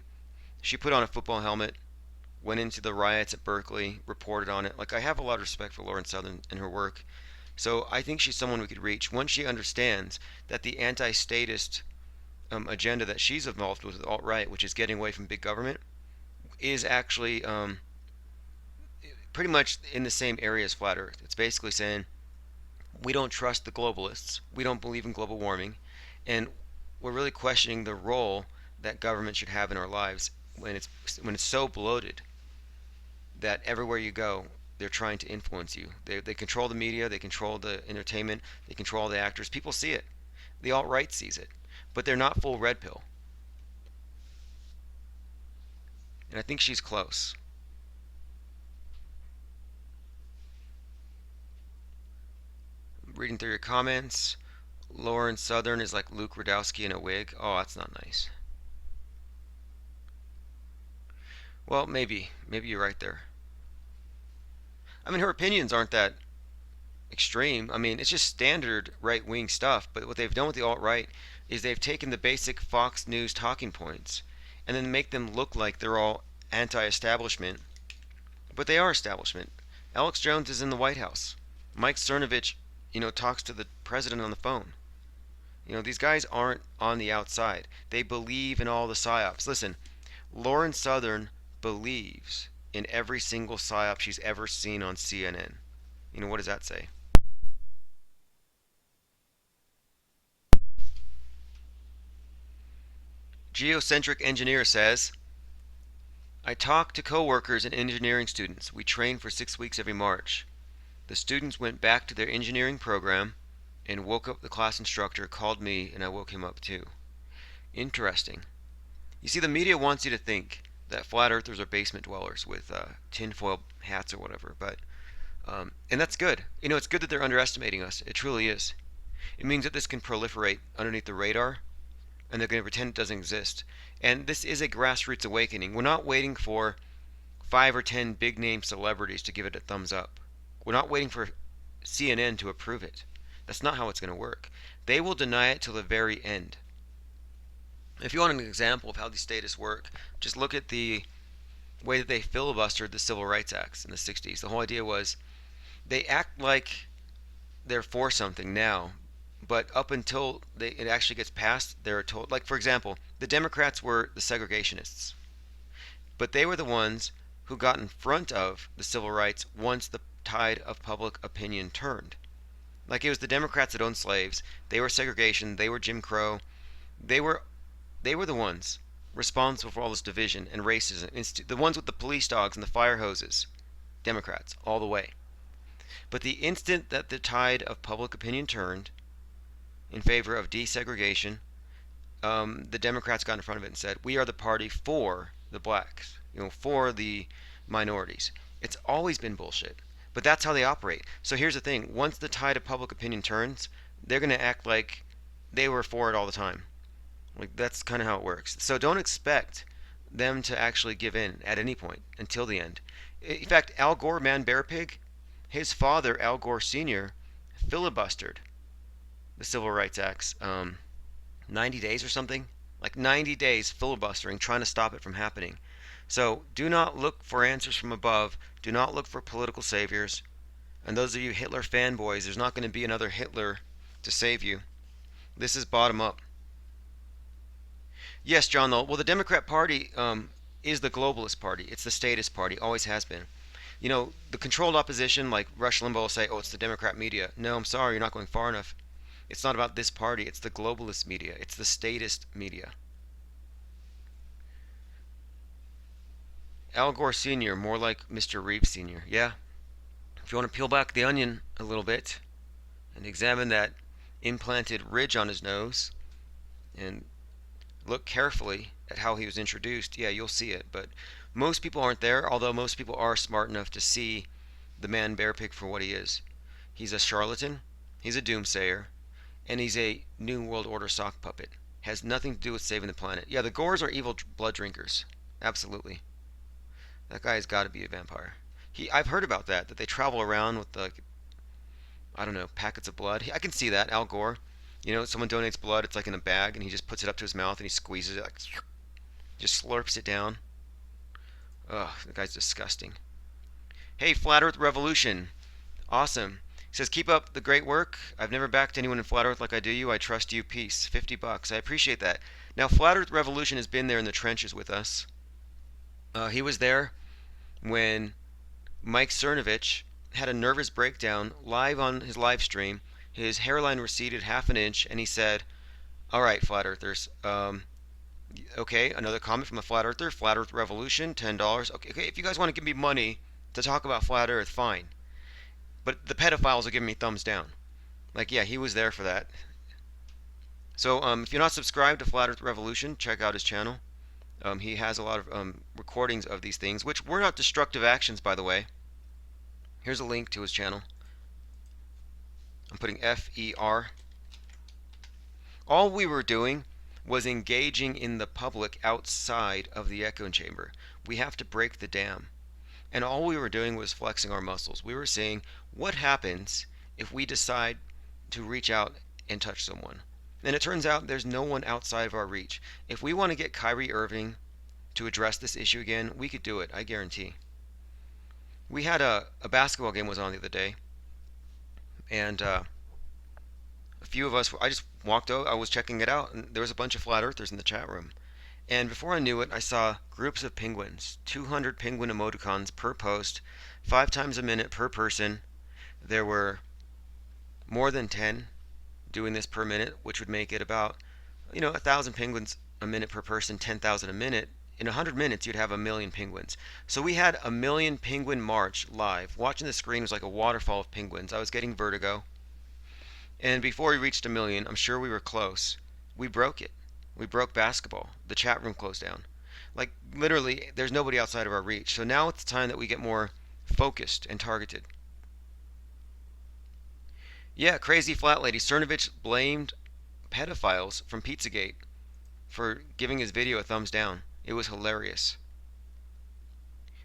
She put on a football helmet, went into the riots at Berkeley, reported on it. Like, I have a lot of respect for Lauren Southern and her work. So I think she's someone we could reach once she understands that the anti-statist agenda that she's involved with alt-right, which is getting away from big government, is actually pretty much in the same area as Flat Earth. It's basically saying, we don't trust the globalists, we don't believe in global warming, and we're really questioning the role that government should have in our lives when it's so bloated that everywhere you go, they're trying to influence you. They control the media, they control the entertainment, they control the actors. People see it. The alt-right sees it. But they're not full red pill. And I think she's close. Reading through your comments. Lauren Southern is like Luke Radowski in a wig. Oh, that's not nice. Well, maybe. Maybe you're right there. I mean, her opinions aren't that extreme. I mean, it's just standard right-wing stuff. But what they've done with the alt-right is they've taken the basic Fox News talking points and then make them look like they're all anti-establishment. But they are establishment. Alex Jones is in the White House. Mike Cernovich, talks to the president on the phone. These guys aren't on the outside. They believe in all the psyops. Listen, Lauren Southern believes in every single psyop she's ever seen on CNN. What does that say? Geocentric Engineer says, I talked to coworkers and engineering students. We train for 6 weeks every March. The students went back to their engineering program and woke up the class instructor, called me, and I woke him up too. Interesting. You see, the media wants you to think that flat earthers are basement dwellers with tinfoil hats or whatever, but and that's good. It's good that they're underestimating us. It truly is. It means that this can proliferate underneath the radar, and they're going to pretend it doesn't exist. And this is a grassroots awakening. We're not waiting for 5 or 10 big name celebrities to give it a thumbs up. We're not waiting for CNN to approve it. That's not how it's going to work. They will deny it till the very end. If you want an example of how these statists work, just look at the way that they filibustered the Civil Rights Acts in the 60s. The whole idea was they act like they're for something now, but up until it actually gets passed, they're told, like for example, the Democrats were the segregationists, but they were the ones who got in front of the civil rights once the tide of public opinion turned. Like it was the Democrats that owned slaves, they were segregation, they were Jim Crow, they were the ones responsible for all this division and racism, the ones with the police dogs and the fire hoses, Democrats, all the way. But the instant that the tide of public opinion turned in favor of desegregation, the Democrats got in front of it and said, we are the party for the blacks, for the minorities. It's always been bullshit, but that's how they operate. So here's the thing. Once the tide of public opinion turns, they're going to act like they were for it all the time. Like that's kind of how it works. So don't expect them to actually give in at any point until the end. In fact, Al Gore, Man Bear Pig, his father, Al Gore Sr., filibustered the Civil Rights Acts 90 days or something. Like 90 days filibustering, trying to stop it from happening. So do not look for answers from above. Do not look for political saviors. And those of you Hitler fanboys, there's not going to be another Hitler to save you. This is bottom up. Yes, John, though. Well, the Democrat Party is the globalist party. It's the statist party. Always has been. The controlled opposition, like Rush Limbaugh will say, oh, it's the Democrat media. No, I'm sorry, you're not going far enough. It's not about this party. It's the globalist media. It's the statist media. Al Gore Sr., more like Mr. Reeves Sr. Yeah. If you want to peel back the onion a little bit and examine that implanted ridge on his nose and look carefully at how he was introduced, yeah, you'll see it. But most people aren't there, although most people are smart enough to see the Man Bear Pig for what he is. He's a charlatan, he's a doomsayer, and he's a New World Order sock puppet. Has nothing to do with saving the planet. Yeah, the Gores are evil blood drinkers. Absolutely. That guy's got to be a vampire. I've heard about that they travel around with, I don't know, packets of blood. I can see that, Al Gore. Someone donates blood, it's like in a bag, and he just puts it up to his mouth and he squeezes it, like, just slurps it down. Ugh, the guy's disgusting. Hey, Flat Earth Revolution. Awesome. He says, keep up the great work. I've never backed anyone in Flat Earth like I do you. I trust you. Peace. $50. I appreciate that. Now, Flat Earth Revolution has been there in the trenches with us. He was there when Mike Cernovich had a nervous breakdown live on his live stream. His hairline receded half an inch, and he said, all right, Flat Earthers, okay, another comment from a Flat Earther, Flat Earth Revolution, $10. Okay, if you guys want to give me money to talk about Flat Earth, fine. But the pedophiles are giving me thumbs down. Like, yeah, he was there for that. So, if you're not subscribed to Flat Earth Revolution, check out his channel. He has a lot of recordings of these things, which were not destructive actions, by the way. Here's a link to his channel. I'm putting FER. All we were doing was engaging in the public outside of the echo chamber. We have to break the dam. And all we were doing was flexing our muscles. We were saying, what happens if we decide to reach out and touch someone? And it turns out there's no one outside of our reach. If we want to get Kyrie Irving to address this issue again, we could do it, I guarantee. We had a basketball game was on the other day, and a few of us, I just walked out, I was checking it out, and there was a bunch of flat earthers in the chat room. And before I knew it, I saw groups of penguins, 200 penguin emoticons per post, 5 times a minute per person. There were more than 10 doing this per minute, which would make it about, 1,000 penguins a minute per person, 10,000 a minute. In 100 minutes, you'd have 1,000,000 penguins. So we had 1,000,000 penguin march live. Watching the screen was like a waterfall of penguins. I was getting vertigo. And before we reached 1,000,000, I'm sure we were close. We broke it. We broke basketball. The chat room closed down. Like, literally, there's nobody outside of our reach. So now it's time that we get more focused and targeted. Yeah, crazy flat lady. Cernovich blamed pedophiles from Pizzagate for giving his video a thumbs down. It was hilarious.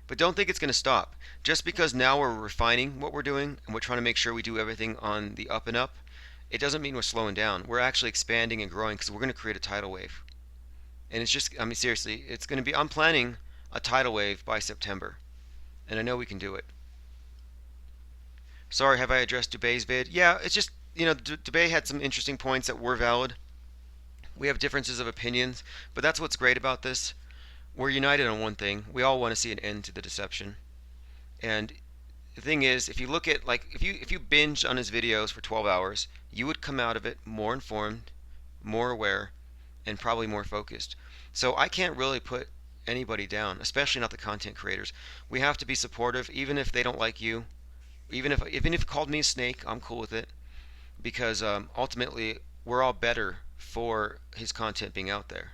But don't think it's going to stop. Just because now we're refining what we're doing and we're trying to make sure we do everything on the up and up, it doesn't mean we're slowing down. We're actually expanding and growing because we're going to create a tidal wave. And it's just, seriously, it's going to be, I'm planning a tidal wave by September. And I know we can do it. Sorry, have I addressed Dubé's vid? Yeah, it's just, Dubé had some interesting points that were valid. We have differences of opinions, but that's what's great about this. We're united on one thing. We all want to see an end to the deception. And the thing is, if you look at, if you binge on his videos for 12 hours, you would come out of it more informed, more aware, and probably more focused. So I can't really put anybody down, especially not the content creators. We have to be supportive, even if they don't like you. Even if you called me a snake, I'm cool with it, because ultimately we're all better for his content being out there.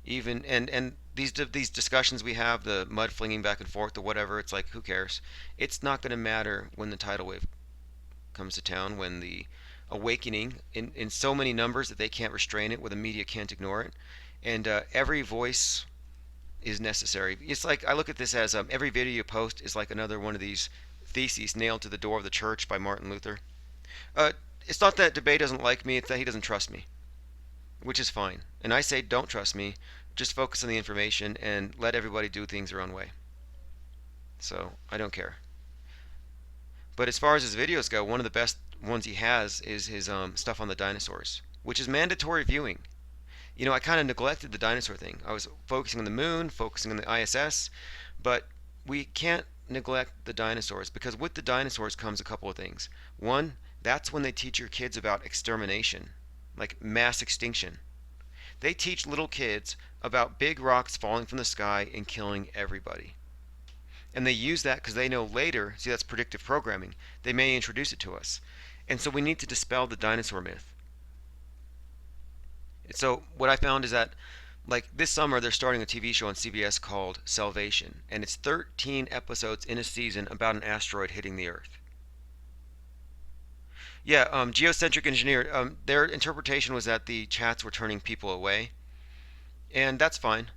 Even and these discussions we have, the mud flinging back and forth or whatever, it's like, who cares? It's not going to matter when the tidal wave comes to town, when the awakening in so many numbers that they can't restrain it, where the media can't ignore it, and every voice is necessary. It's like, I look at this as every video you post is like another one of these theses nailed to the door of the church by Martin Luther. It's not that Dubé doesn't like me, it's that he doesn't trust me, which is fine. And I say, don't trust me, just focus on the information and let everybody do things their own way. So I don't care. But as far as his videos go, one of the best ones he has is his stuff on the dinosaurs, which is mandatory viewing. I kind of neglected the dinosaur thing. I was focusing on the moon, focusing on the ISS, but we can't neglect the dinosaurs, because with the dinosaurs comes a couple of things. One, that's when they teach your kids about extermination, like mass extinction. They teach little kids about big rocks falling from the sky and killing everybody. And they use that because they know later, see, that's predictive programming, they may introduce it to us. And so we need to dispel the dinosaur myth. So what I found is that, like, this summer they're starting a TV show on CBS called Salvation, and it's 13 episodes in a season about an asteroid hitting the Earth. Yeah, geocentric engineer, their interpretation was that the chats were turning people away, and that's fine.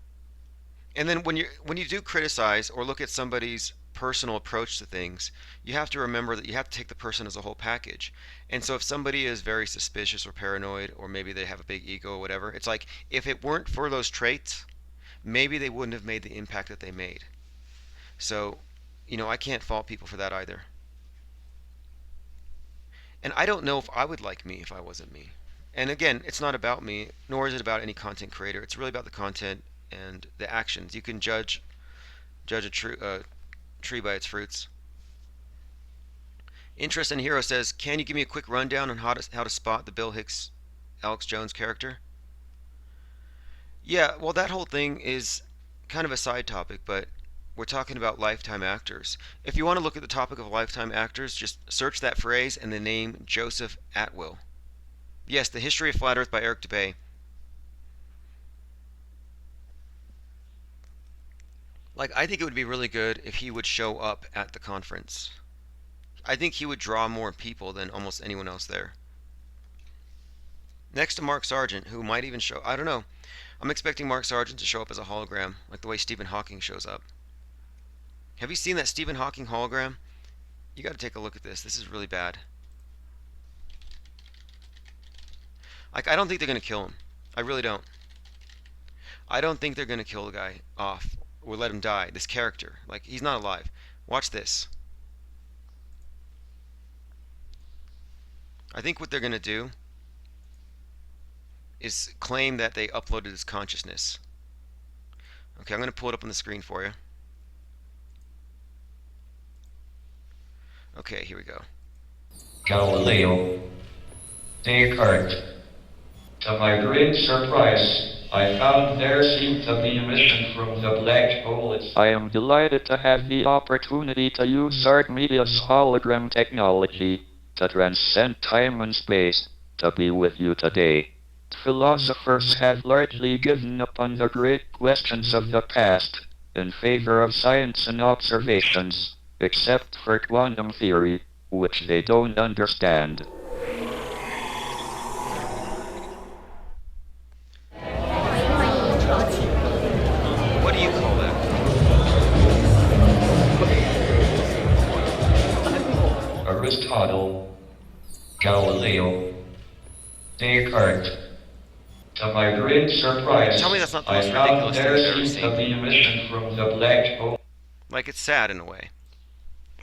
And then when you do criticize or look at somebody's personal approach to things, you have to remember that you have to take the person as a whole package. And so if somebody is very suspicious or paranoid, or maybe they have a big ego or whatever, it's like, if it weren't for those traits, maybe they wouldn't have made the impact that they made. So, I can't fault people for that either. And I don't know if I would like me if I wasn't me. And again, it's not about me, nor is it about any content creator. It's really about the content and the actions. You can judge a tree by its fruits. Interest in Hero says, can you give me a quick rundown on how to spot the Bill Hicks Alex Jones character? Yeah, well, that whole thing is kind of a side topic, but we're talking about lifetime actors. If you want to look at the topic of lifetime actors, just search that phrase and the name Joseph Atwill. Yes, The History of Flat Earth by Eric Dubé. Like, I think it would be really good if he would show up at the conference. I think he would draw more people than almost anyone else there. Next to Mark Sargent, who might even show, I don't know. I'm expecting Mark Sargent to show up as a hologram, like the way Stephen Hawking shows up. Have you seen that Stephen Hawking hologram? You got to take a look at this. This is really bad. Like, I don't think they're going to kill him. I really don't. I don't think they're going to kill the guy off or let him die. This character. Like, he's not alive. Watch this. I think what they're going to do is claim that they uploaded his consciousness. Okay, I'm going to pull it up on the screen for you. Okay, here we go. Galileo Descartes. To my great surprise, I found there seemed to be emission from the black hole. I am delighted to have the opportunity to use art media's hologram technology to transcend time and space to be with you today. Philosophers have largely given up on the great questions of the past in favor of science and observations, except for quantum theory, which they don't understand. What do you call that? Aristotle, Galileo, Descartes. To my great surprise, Tell me that's not the I most found ridiculous thing there you've ever seemed to seen. be emission from the black hole. Like, it's sad in a way.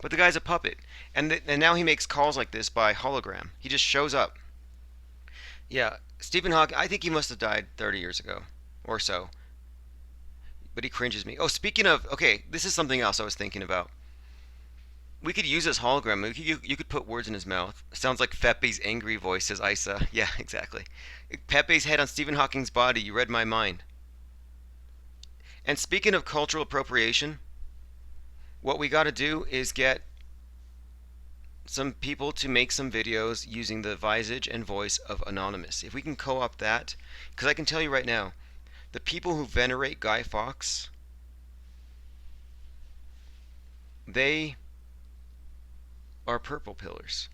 But the guy's a puppet. And now he makes calls like this by hologram. He just shows up. Yeah, Stephen Hawking, I think he must have died 30 years ago or so. But he cringes me. Oh, speaking of, okay, this is something else I was thinking about. We could use this hologram. You could put words in his mouth. Sounds like FEPE's angry voice, says Isa. Yeah, exactly. Pepe's head on Stephen Hawking's body. You read my mind. And speaking of cultural appropriation, what we got to do is get some people to make some videos using the visage and voice of Anonymous. If we can co-opt that, because I can tell you right now, the people who venerate Guy Fawkes, they are purple pillars.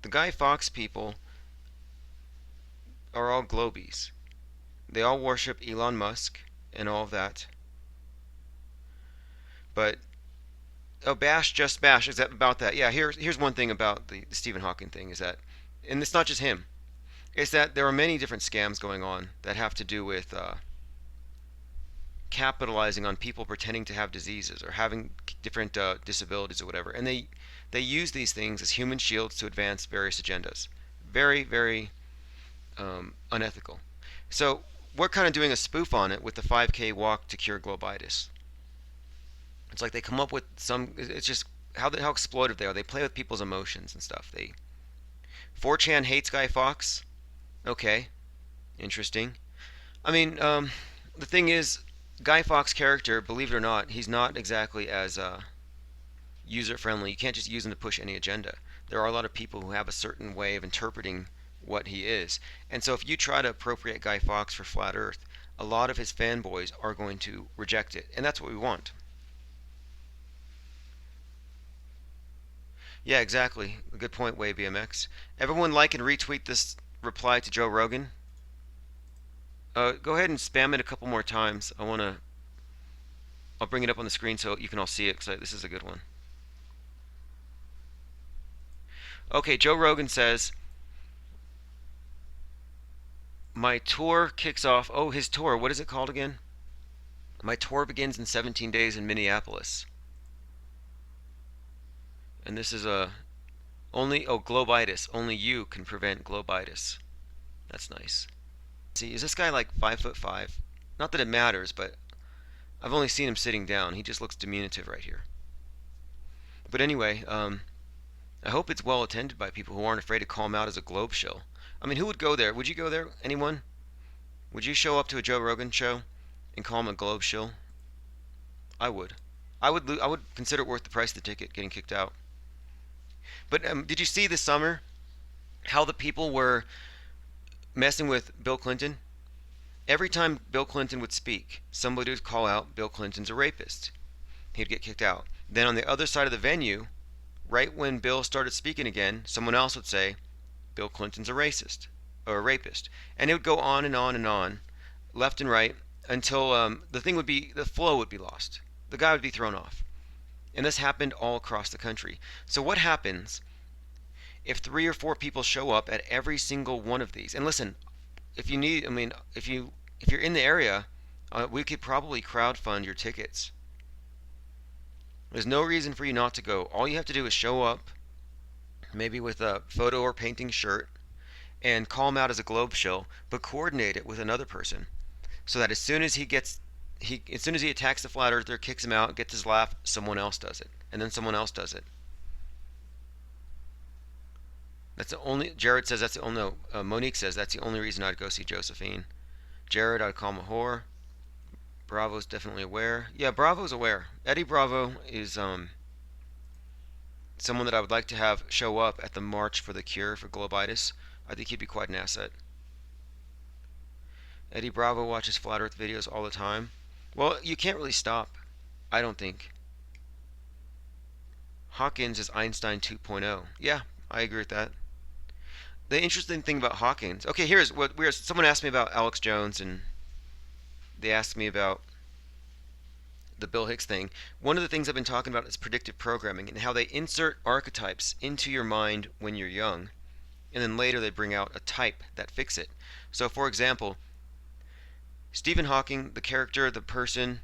The Guy Fawkes people are all globies. They all worship Elon Musk and all of that. But bash, just bash, is that about that? Yeah, here's one thing about the Stephen Hawking thing is that, and it's not just him, is that there are many different scams going on that have to do with capitalizing on people pretending to have diseases or having different disabilities or whatever, and they use these things as human shields to advance various agendas. Very, very unethical. So we're kind of doing a spoof on it with the 5K walk to cure globitis. It's like they come up with some. It's just how exploitive they are. They play with people's emotions and stuff. 4chan hates Guy Fawkes. Okay, interesting. I mean, the thing is, Guy Fawkes' character, believe it or not, he's not exactly as user-friendly. You can't just use him to push any agenda. There are a lot of people who have a certain way of interpreting what he is. And so if you try to appropriate Guy Fawkes for Flat Earth, a lot of his fanboys are going to reject it. And that's what we want. Yeah, exactly. Good point, WayBMX. Everyone like and retweet this reply to Joe Rogan. Go ahead and spam it a couple more times. I'll bring it up on the screen so you can all see it, because this is a good one. Okay, Joe Rogan says, my tour kicks off. Oh, his tour. What is it called again? My tour begins in 17 days in Minneapolis. And this is globitis. Only you can prevent globitis. That's nice. See, is this guy like 5'5"? Not that it matters, but I've only seen him sitting down. He just looks diminutive right here. But anyway, I hope it's well attended by people who aren't afraid to call him out as a globe shill. I mean, who would go there? Would you go there? Anyone? Would you show up to a Joe Rogan show and call him a globe shill? I would. I would consider it worth the price of the ticket, getting kicked out. But did you see this summer how the people were messing with Bill Clinton? Every time Bill Clinton would speak, somebody would call out Bill Clinton's a rapist. He'd get kicked out. Then on the other side of the venue right when Bill started speaking again, someone else would say, Bill Clinton's a racist or a rapist. And it would go on and on and on, left and right, until the flow would be lost. The guy would be thrown off. And this happened all across the country. So what happens if 3 or 4 people show up at every single one of these? And listen, if you need, I mean, if you're in the area, we could probably crowdfund your tickets. There's no reason for you not to go. All you have to do is show up, maybe with a photo or painting shirt, and call him out as a globe shill, but coordinate it with another person, so that as soon as he attacks the flat earther, kicks him out, gets his laugh, someone else does it, and then someone else does it. That's the only. Jared says that's the only. No, Monique says that's the only reason I'd go see Josephine. Jared, I'd call him a whore. Bravo's definitely aware. Yeah, Bravo's aware. Eddie Bravo is someone that I would like to have show up at the March for the Cure for Globitis. I think he'd be quite an asset. Eddie Bravo watches Flat Earth videos all the time. Well, you can't really stop, I don't think. Hawkins is Einstein 2.0. Yeah, I agree with that. The interesting thing about Hawkins. Okay, here's what someone asked me about Alex Jones, and they asked me about the Bill Hicks thing. One of the things I've been talking about is predictive programming and how they insert archetypes into your mind when you're young, and then later they bring out a type that fits it. So, for example, Stephen Hawking, the character, the person,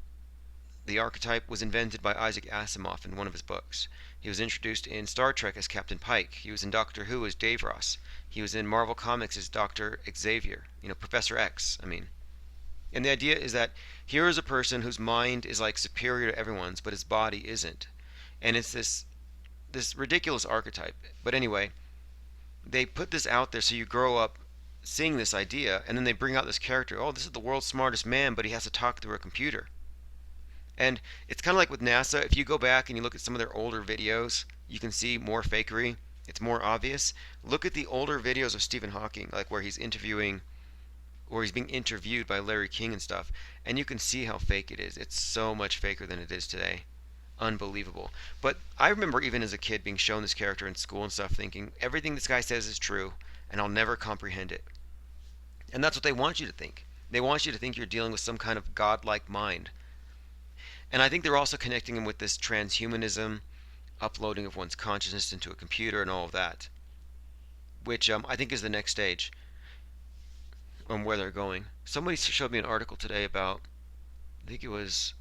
the archetype was invented by Isaac Asimov in one of his books. He was introduced in Star Trek as Captain Pike. He was in Doctor Who as Dave Ross. He was in Marvel Comics as Dr. Xavier, Professor X, I mean. And the idea is that here is a person whose mind is like superior to everyone's, but his body isn't. And it's this ridiculous archetype. But anyway, they put this out there so you grow up seeing this idea, and then they bring out this character. Oh, this is the world's smartest man, but he has to talk through a computer. And it's kind of like with NASA. If you go back and you look at some of their older videos, you can see more fakery. It's more obvious. Look at the older videos of Stephen Hawking, like where he's interviewing, or he's being interviewed by Larry King and stuff, and you can see how fake it is. It's so much faker than it is today. Unbelievable. But I remember even as a kid being shown this character in school and stuff, thinking everything this guy says is true, and I'll never comprehend it. And that's what they want you to think. They want you to think you're dealing with some kind of godlike mind. And I think they're also connecting him with this transhumanism, uploading of one's consciousness into a computer and all of that, which I think is the next stage on where they're going. Somebody showed me an article today about, I think it was,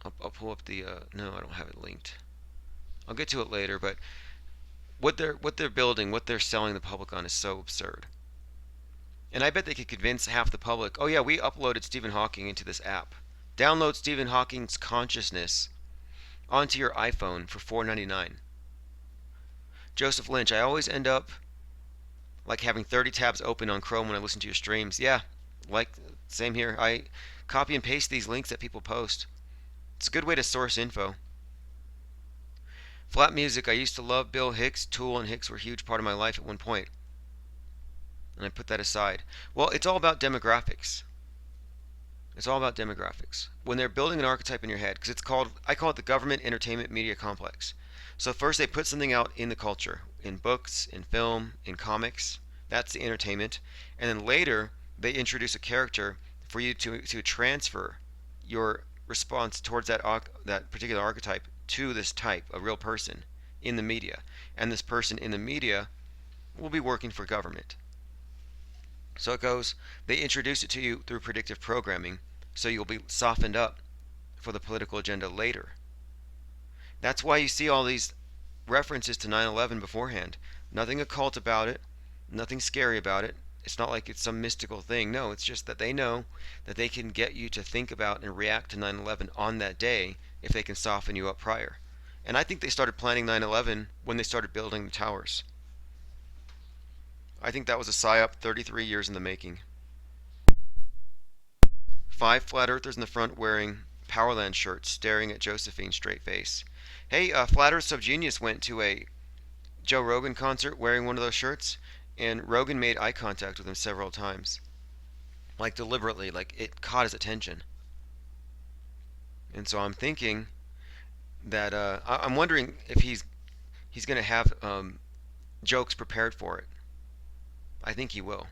I'll pull up the, no, I don't have it linked. I'll get to it later, but what they're building, what they're selling the public on is so absurd. And I bet they could convince half the public, oh yeah, we uploaded Stephen Hawking into this app. Download Stephen Hawking's consciousness onto your iPhone for $4.99. Joseph Lynch, I always end up like having 30 tabs open on Chrome when I listen to your streams. Yeah, like, same here. I copy and paste these links that people post. It's a good way to source info. Flat music, I used to love Bill Hicks. Tool and Hicks were a huge part of my life at one point. And I put that aside. Well, it's all about demographics. It's all about demographics. When they're building an archetype in your head, because I call it the government entertainment media complex. So first they put something out in the culture, in books, in film, in comics. That's the entertainment. And then later they introduce a character for you to transfer your response towards that particular archetype to this type, a real person in the media. And this person in the media will be working for government. So it goes, they introduce it to you through predictive programming, so you'll be softened up for the political agenda later. That's why you see all these references to 9/11 beforehand. Nothing occult about it, nothing scary about it. It's not like it's some mystical thing. No, it's just that they know that they can get you to think about and react to 9/11 on that day if they can soften you up prior. And I think they started planning 9/11 when they started building the towers. I think that was a psyop 33 years in the making. 5 flat earthers in the front wearing Powerland shirts staring at Josephine straight face. Hey, Flat Earth Subgenius went to a Joe Rogan concert wearing one of those shirts, and Rogan made eye contact with him several times. Like deliberately, like it caught his attention. And so I'm thinking that I'm wondering if he's going to have jokes prepared for it. I think he will.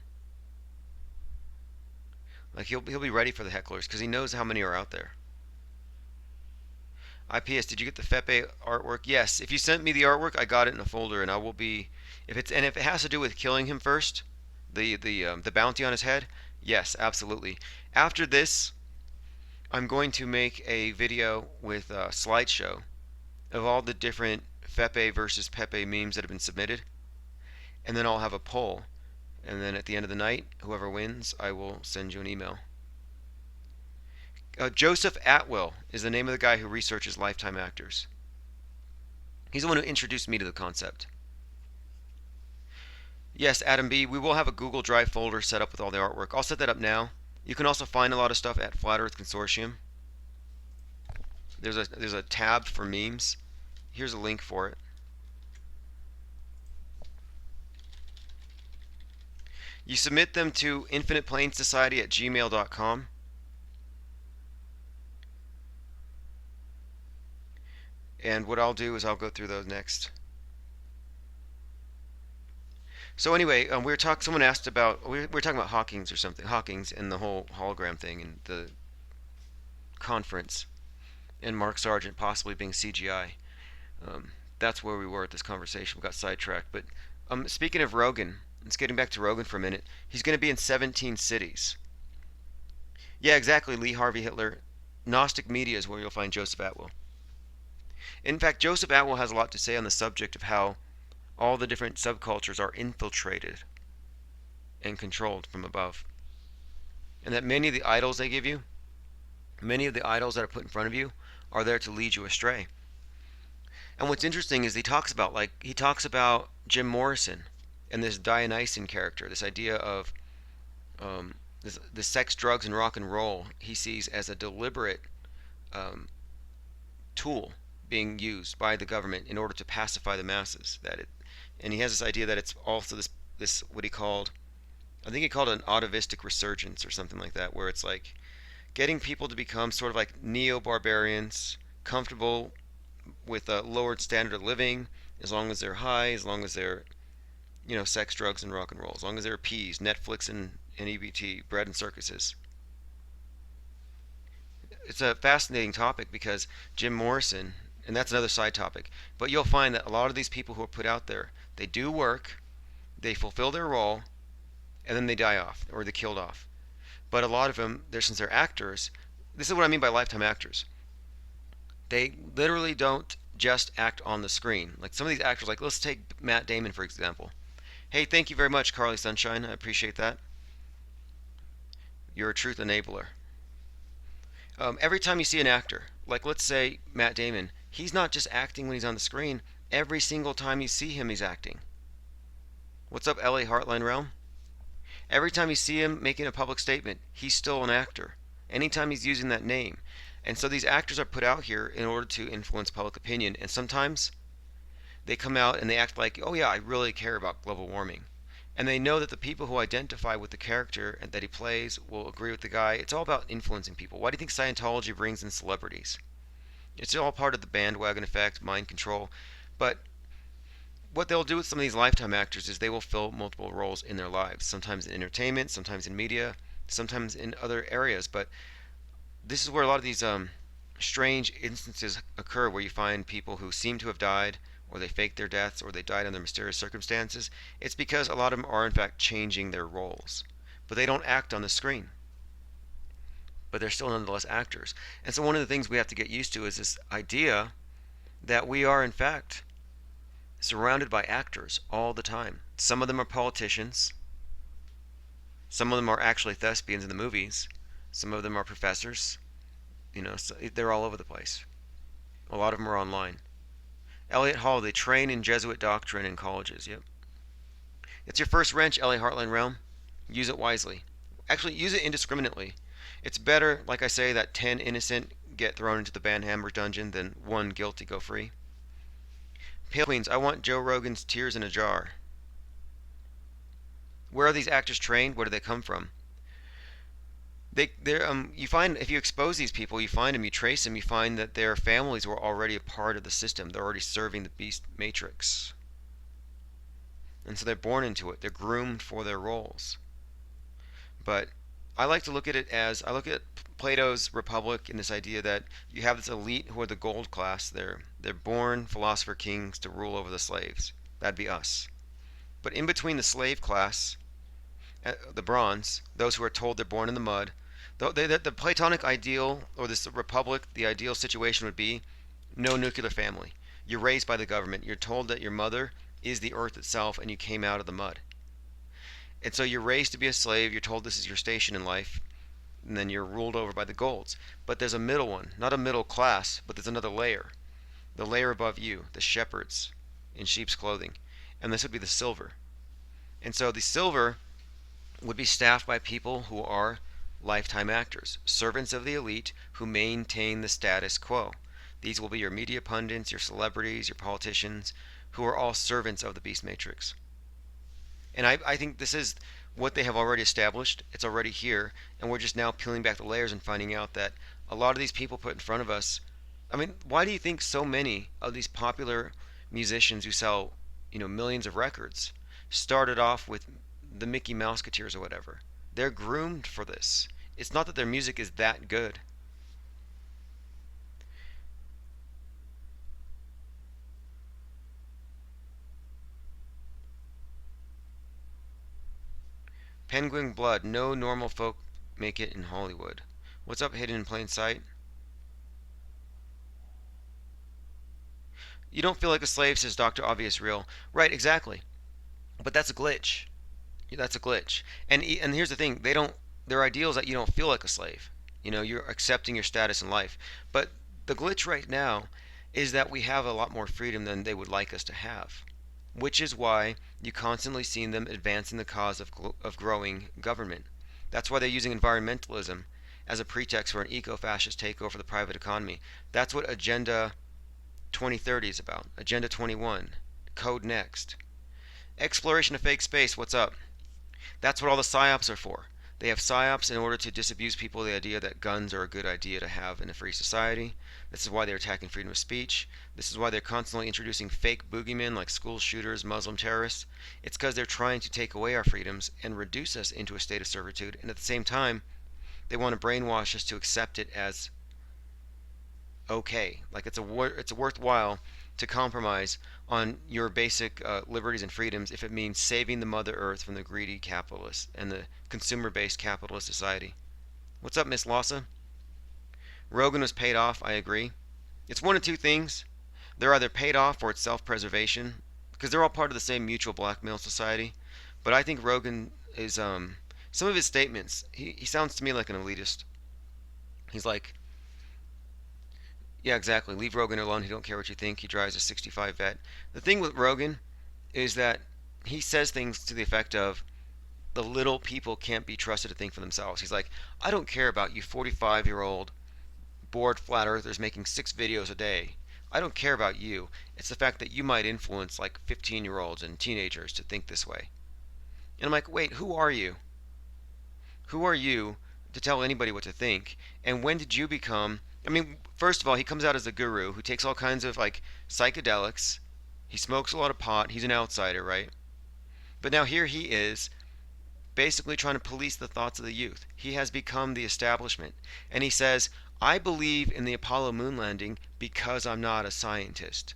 Like he'll be ready for the hecklers because he knows how many are out there. IPS, did you get the FEPE artwork? Yes. If you sent me the artwork, I got it in a folder, and I will be if it has to do with killing him first, the bounty on his head. Yes, absolutely. After this, I'm going to make a video with a slideshow of all the different FEPE versus PEPE memes that have been submitted, and then I'll have a poll, and then at the end of the night, whoever wins, I will send you an email. Joseph Atwill is the name of the guy who researches lifetime actors. He's the one who introduced me to the concept. Yes, Adam B., we will have a Google Drive folder set up with all the artwork. I'll set that up now. You can also find a lot of stuff at Flat Earth Consortium. There's a tab for memes. Here's a link for it. You submit them to infiniteplanesociety@gmail.com. And what I'll do is I'll go through those next. So anyway, someone asked about, we were talking about Hawkins or something, Hawkins and the whole hologram thing and the conference, and Mark Sargent possibly being CGI. That's where we were at this conversation. We got sidetracked. But speaking of Rogan, let's getting back to Rogan for a minute. He's going to be in 17 cities. Yeah, exactly, Lee Harvey Hitler. Gnostic Media is where you'll find Joseph Atwill. In fact, Joseph Atwill has a lot to say on the subject of how all the different subcultures are infiltrated and controlled from above. And that many of the idols they give you, many of the idols that are put in front of you, are there to lead you astray. And what's interesting is he talks about Jim Morrison and this Dionysian character, this idea of the sex, drugs, and rock and roll he sees as a deliberate tool being used by the government in order to pacify the masses. And he has this idea that it's also this what he called, I think he called it an atavistic resurgence or something like that, where it's like getting people to become sort of like neo-barbarians, comfortable with a lowered standard of living, as long as they're high, as long as they're, sex, drugs, and rock and roll, as long as they're peas, Netflix and EBT, bread and circuses. It's a fascinating topic because Jim Morrison, and that's another side topic, but you'll find that a lot of these people who are put out there, they do work, they fulfill their role, and then they die off, or they're killed off. But a lot of them, since they're actors, this is what I mean by lifetime actors. They literally don't just act on the screen. Like some of these actors, like let's take Matt Damon for example. Hey, thank you very much, Carly Sunshine. I appreciate that. You're a truth enabler. Every time you see an actor, like let's say Matt Damon, he's not just acting when he's on the screen. Every single time you see him, he's acting. What's up, LA Heartline Realm? Every time you see him making a public statement, he's still an actor. Anytime he's using that name. And so these actors are put out here in order to influence public opinion. And sometimes they come out and they act like, oh yeah, I really care about global warming. And they know that the people who identify with the character that he plays will agree with the guy. It's all about influencing people. Why do you think Scientology brings in celebrities? It's all part of the bandwagon effect, mind control. But what they'll do with some of these lifetime actors is they will fill multiple roles in their lives. Sometimes in entertainment, sometimes in media, sometimes in other areas. But this is where a lot of these strange instances occur, where you find people who seem to have died, or they faked their deaths, or they died under mysterious circumstances. It's because a lot of them are in fact changing their roles, but they don't act on the screen. But they're still nonetheless actors. And so one of the things we have to get used to is this idea that we are in fact surrounded by actors all the time. Some of them are politicians. Some of them are actually thespians in the movies. Some of them are professors. So they're all over the place. A lot of them are online. Elliot Hall, they train in Jesuit doctrine in colleges. Yep. It's your first wrench, LA Heartland Realm. Use it wisely. Actually, use it indiscriminately. It's better, like I say, that 10 innocent get thrown into the banhammer dungeon than 1 guilty go free. Pale Queens, I want Joe Rogan's Tears in a Jar. Where are these actors trained? Where do they come from? You find if you expose these people, you find them, you trace them, you find that their families were already a part of the system. They're already serving the beast matrix, and so they're born into it. They're groomed for their roles. But I like to look at it as I look at Plato's Republic in this idea that you have this elite who are the gold class. They're born philosopher kings to rule over the slaves. That'd be us. But in between the slave class, the bronze, those who are told they're born in the mud, the Platonic ideal, or this republic, the ideal situation would be no nuclear family. You're raised by the government. You're told that your mother is the earth itself and you came out of the mud. And so you're raised to be a slave. You're told this is your station in life. And then you're ruled over by the golds. But there's a middle one, not a middle class, but there's another layer. The layer above you, the shepherds in sheep's clothing. And this would be the silver. And so the silver would be staffed by people who are lifetime actors, servants of the elite who maintain the status quo. These will be your media pundits, your celebrities, your politicians, who are all servants of the beast matrix. And I think this is what they have already established. It's already here, and we're just now peeling back the layers and finding out that a lot of these people put in front of us. I mean, why do you think so many of these popular musicians who sell, millions of records started off with the Mickey Mouseketeers or whatever? They're groomed for this. It's not that their music is that good. Penguin blood. No normal folk make it in Hollywood. What's up, hidden in plain sight? You don't feel like a slave, says Dr. Obvious Real. Right, exactly. But that's a glitch. That's a glitch. And here's the thing, their ideal is that you don't feel like a slave. You're accepting your status in life. But the glitch right now is that we have a lot more freedom than they would like us to have, which is why you constantly see them advancing the cause of growing government. That's why they're using environmentalism as a pretext for an eco-fascist takeover of the private economy. That's what Agenda 2030 is about. Agenda 21. Code Next. Exploration of fake space. What's up? That's what all the psyops are for. They have psyops in order to disabuse people of the idea that guns are a good idea to have in a free society. This is why they're attacking freedom of speech. This is why they're constantly introducing fake boogeymen like school shooters, Muslim terrorists. It's because they're trying to take away our freedoms and reduce us into a state of servitude. And at the same time, they want to brainwash us to accept it as okay. Like it's worthwhile to compromise on your basic liberties and freedoms if it means saving the Mother Earth from the greedy capitalists and the consumer-based capitalist society. What's up, Miss Lawson? Rogan was paid off, I agree. It's one of two things. They're either paid off or it's self-preservation, because they're all part of the same mutual blackmail society. But I think Rogan is, some of his statements, he sounds to me like an elitist. He's like, yeah, exactly. Leave Rogan alone. He don't care what you think. He drives a 65 vet. The thing with Rogan is that he says things to the effect of, the little people can't be trusted to think for themselves. He's like, I don't care about you 45-year-old bored flat earthers making 6 videos a day. I don't care about you. It's the fact that you might influence like 15-year-olds and teenagers to think this way. And I'm like, wait, who are you? Who are you to tell anybody what to think? And when did you become... I mean, first of all, he comes out as a guru who takes all kinds of like psychedelics. He smokes a lot of pot. He's an outsider, right? But now here he is, basically trying to police the thoughts of the youth. He has become the establishment. And he says, I believe in the Apollo moon landing because I'm not a scientist.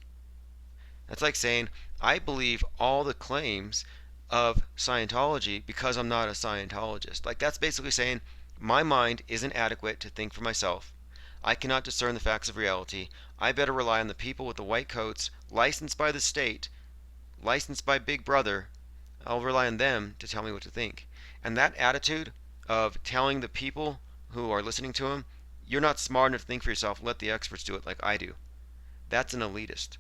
That's like saying, I believe all the claims of Scientology because I'm not a Scientologist. Like that's basically saying, my mind isn't adequate to think for myself. I cannot discern the facts of reality. I better rely on the people with the white coats, licensed by the state, licensed by Big Brother. I'll rely on them to tell me what to think. And that attitude of telling the people who are listening to him, you're not smart enough to think for yourself, let the experts do it like I do. That's an elitist.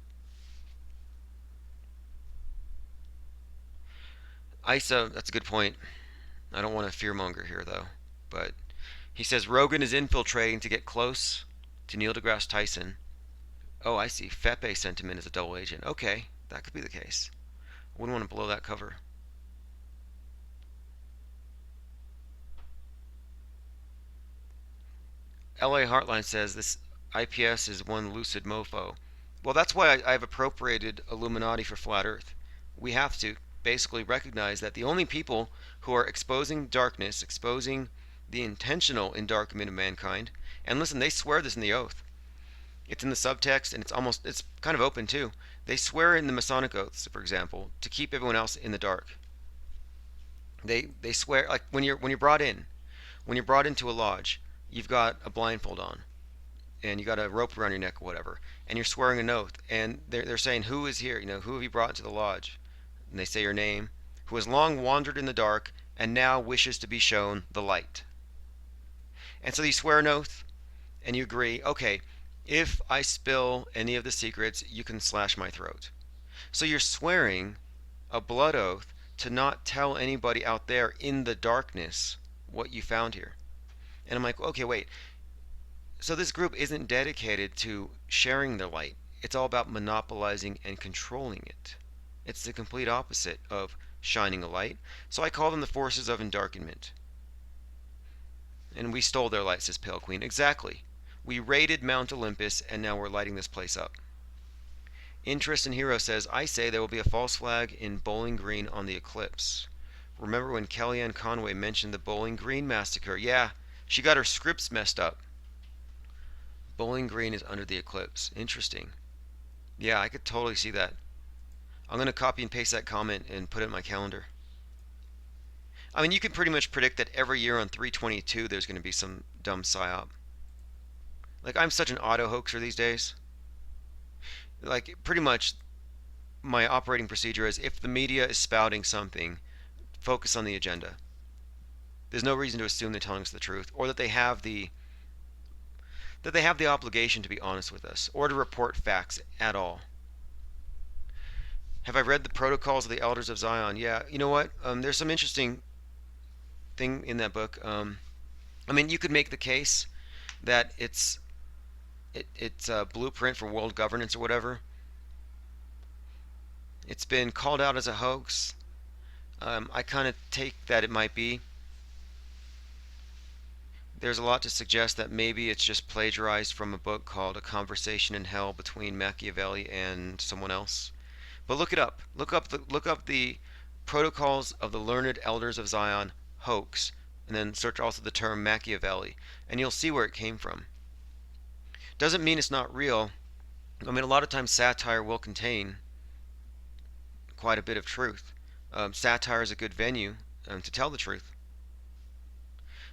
Isa, that's a good point. I don't want to fearmonger here though, but he says Rogan is infiltrating to get close to Neil deGrasse Tyson. Oh, I see. FEPE sentiment is a double agent. Okay, that could be the case. I wouldn't want to blow that cover. L.A. Heartline says this IPS is one lucid mofo. Well, that's why I've appropriated Illuminati for flat Earth. We have to basically recognize that the only people who are exposing darkness, exposing the intentional endarkment of mankind, and listen, they swear this in the oath. It's in the subtext, and it's kind of open too. They swear in the Masonic oaths, for example, to keep everyone else in the dark. They swear, like when you're brought in, when you're brought into a lodge, you've got a blindfold on, and you got a rope around your neck or whatever, and you're swearing an oath, and they're saying, who is here? Who have you brought into the lodge? And they say your name, who has long wandered in the dark and now wishes to be shown the light. And so you swear an oath, and you agree, okay, if I spill any of the secrets, you can slash my throat. So you're swearing a blood oath to not tell anybody out there in the darkness what you found here. And I'm like, okay, wait. So this group isn't dedicated to sharing their light. It's all about monopolizing and controlling it. It's the complete opposite of shining a light. So I call them the forces of endarkenment. And we stole their light, says Pale Queen. Exactly. We raided Mount Olympus, and now we're lighting this place up. Interest in Hero says, I say there will be a false flag in Bowling Green on the eclipse. Remember when Kellyanne Conway mentioned the Bowling Green massacre? Yeah, she got her scripts messed up. Bowling Green is under the eclipse. Interesting. Yeah, I could totally see that. I'm going to copy and paste that comment and put it in my calendar. I mean, you can pretty much predict that every year on 3/22 there's going to be some dumb psyop. Like, I'm such an auto hoaxer these days. Like, pretty much my operating procedure is if the media is spouting something, focus on the agenda. There's no reason to assume they're telling us the truth, or that they have the obligation to be honest with us, or to report facts at all. Have I read the Protocols of the Elders of Zion? Yeah, you know what? There's some interesting thing in that book. I mean, you could make the case that it's a blueprint for world governance or whatever. It's been called out as a hoax. I kind of take that it might be. There's a lot to suggest that maybe it's just plagiarized from a book called A Conversation in Hell between Machiavelli and someone else. But look it up. Look up the Protocols of the Learned Elders of Zion hoax, and then search also the term Machiavelli, and you'll see where it came from. Doesn't mean it's not real. I mean, a lot of times satire will contain quite a bit of truth. Satire is a good venue to tell the truth.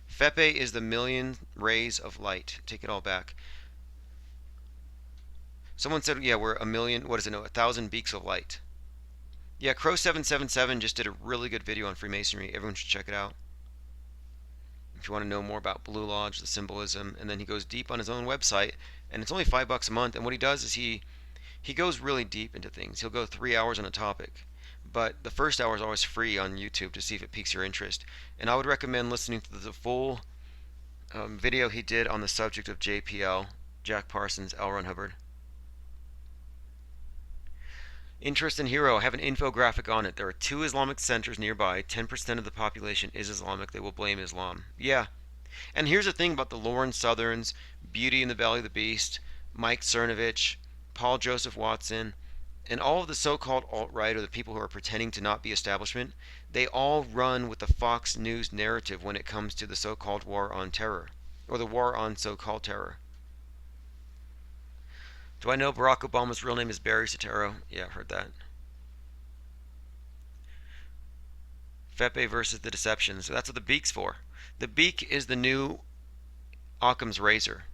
FEPE is the million rays of light. Take it all back. Someone said, yeah, we're a million, what is it, no, 1,000 beaks of light. Yeah, Crow777 just did a really good video on Freemasonry. Everyone should check it out. If you want to know more about Blue Lodge, the symbolism, and then he goes deep on his own website, and it's only $5 a month, and what he does is he goes really deep into things. He'll go 3 hours on a topic, but the first hour is always free on YouTube to see if it piques your interest. And I would recommend listening to the full video he did on the subject of JPL, Jack Parsons, L. Ron Hubbard. Interest in Hero, I have an infographic on it. There are 2 Islamic centers nearby. 10% of the population is Islamic. They will blame Islam. Yeah. And here's the thing about the Lauren Southerns, Beauty in the Belly of the Beast, Mike Cernovich, Paul Joseph Watson, and all of the so-called alt-right, or the people who are pretending to not be establishment. They all run with the Fox News narrative when it comes to the so-called war on terror, or the war on so-called terror. Do I know Barack Obama's real name is Barry Soetoro? Yeah, I've heard that. FEPE versus the deception. So that's what the beak's for. The beak is the new Occam's razor.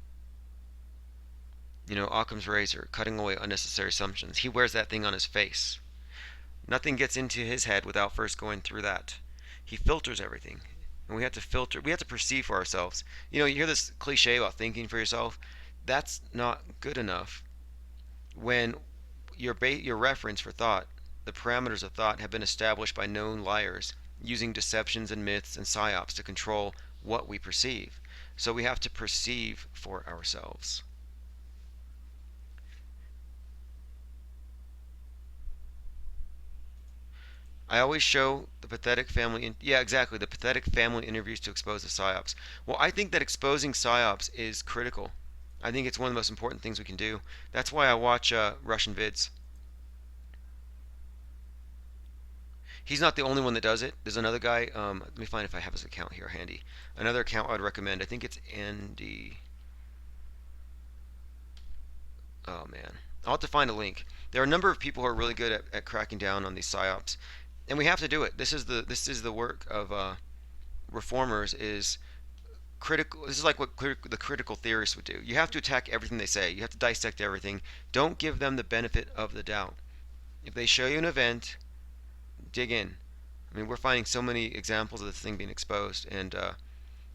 Occam's razor, cutting away unnecessary assumptions. He wears that thing on his face. Nothing gets into his head without first going through that. He filters everything. And we have to filter, we have to perceive for ourselves. You hear this cliche about thinking for yourself. That's not good enough. When your reference for thought, the parameters of thought, have been established by known liars using deceptions and myths and psyops to control what we perceive. So we have to perceive for ourselves. I always show the pathetic family. Yeah, exactly. The pathetic family interviews to expose the psyops. Well, I think that exposing psyops is critical. I think it's one of the most important things we can do. That's why I watch Russian vids. He's not the only one that does it. There's another guy. Let me find if I have his account here handy. Another account I'd recommend. I think it's Andy. Oh man, I'll have to find a link. There are a number of people who are really good at cracking down on these psyops, and we have to do it. This is the work of reformers. Is critical. This is like what the critical theorists would do. You have to attack everything they say. You have to dissect everything. Don't give them the benefit of the doubt. If they show you an event, dig in. I mean, we're finding so many examples of this thing being exposed, and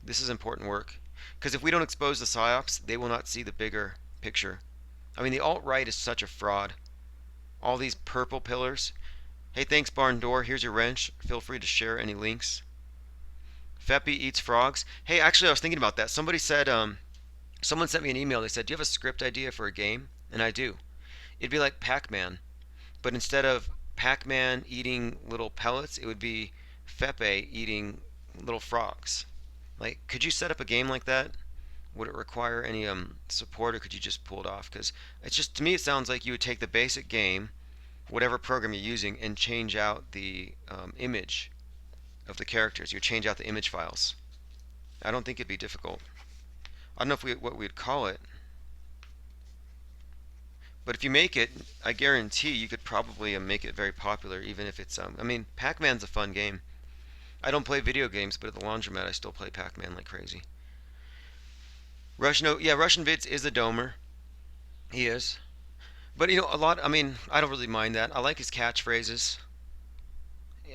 this is important work. Because if we don't expose the psyops, they will not see the bigger picture. I mean, the alt-right is such a fraud. All these purple pillars. Hey, thanks, Barn Door. Here's your wrench. Feel free to share any links. FEPE eats frogs. Hey, actually, I was thinking about that. Somebody said, someone sent me an email. They said, "Do you have a script idea for a game?" And I do. It'd be like Pac-Man, but instead of Pac-Man eating little pellets, it would be FEPE eating little frogs. Like, could you set up a game like that? Would it require any support, or could you just pull it off? Because it's just, to me, it sounds like you would take the basic game, whatever program you're using, and change out the image of the characters. You change out the image files. I don't think it'd be difficult. I don't know what we'd call it, but if you make it, I guarantee you could probably make it very popular, even if it's I mean, Pac-Man's a fun game. I don't play video games, but at the laundromat I still play Pac-Man like crazy. Russian Vids is a domer. He is. But a lot, I mean, I don't really mind that. I like his catchphrases.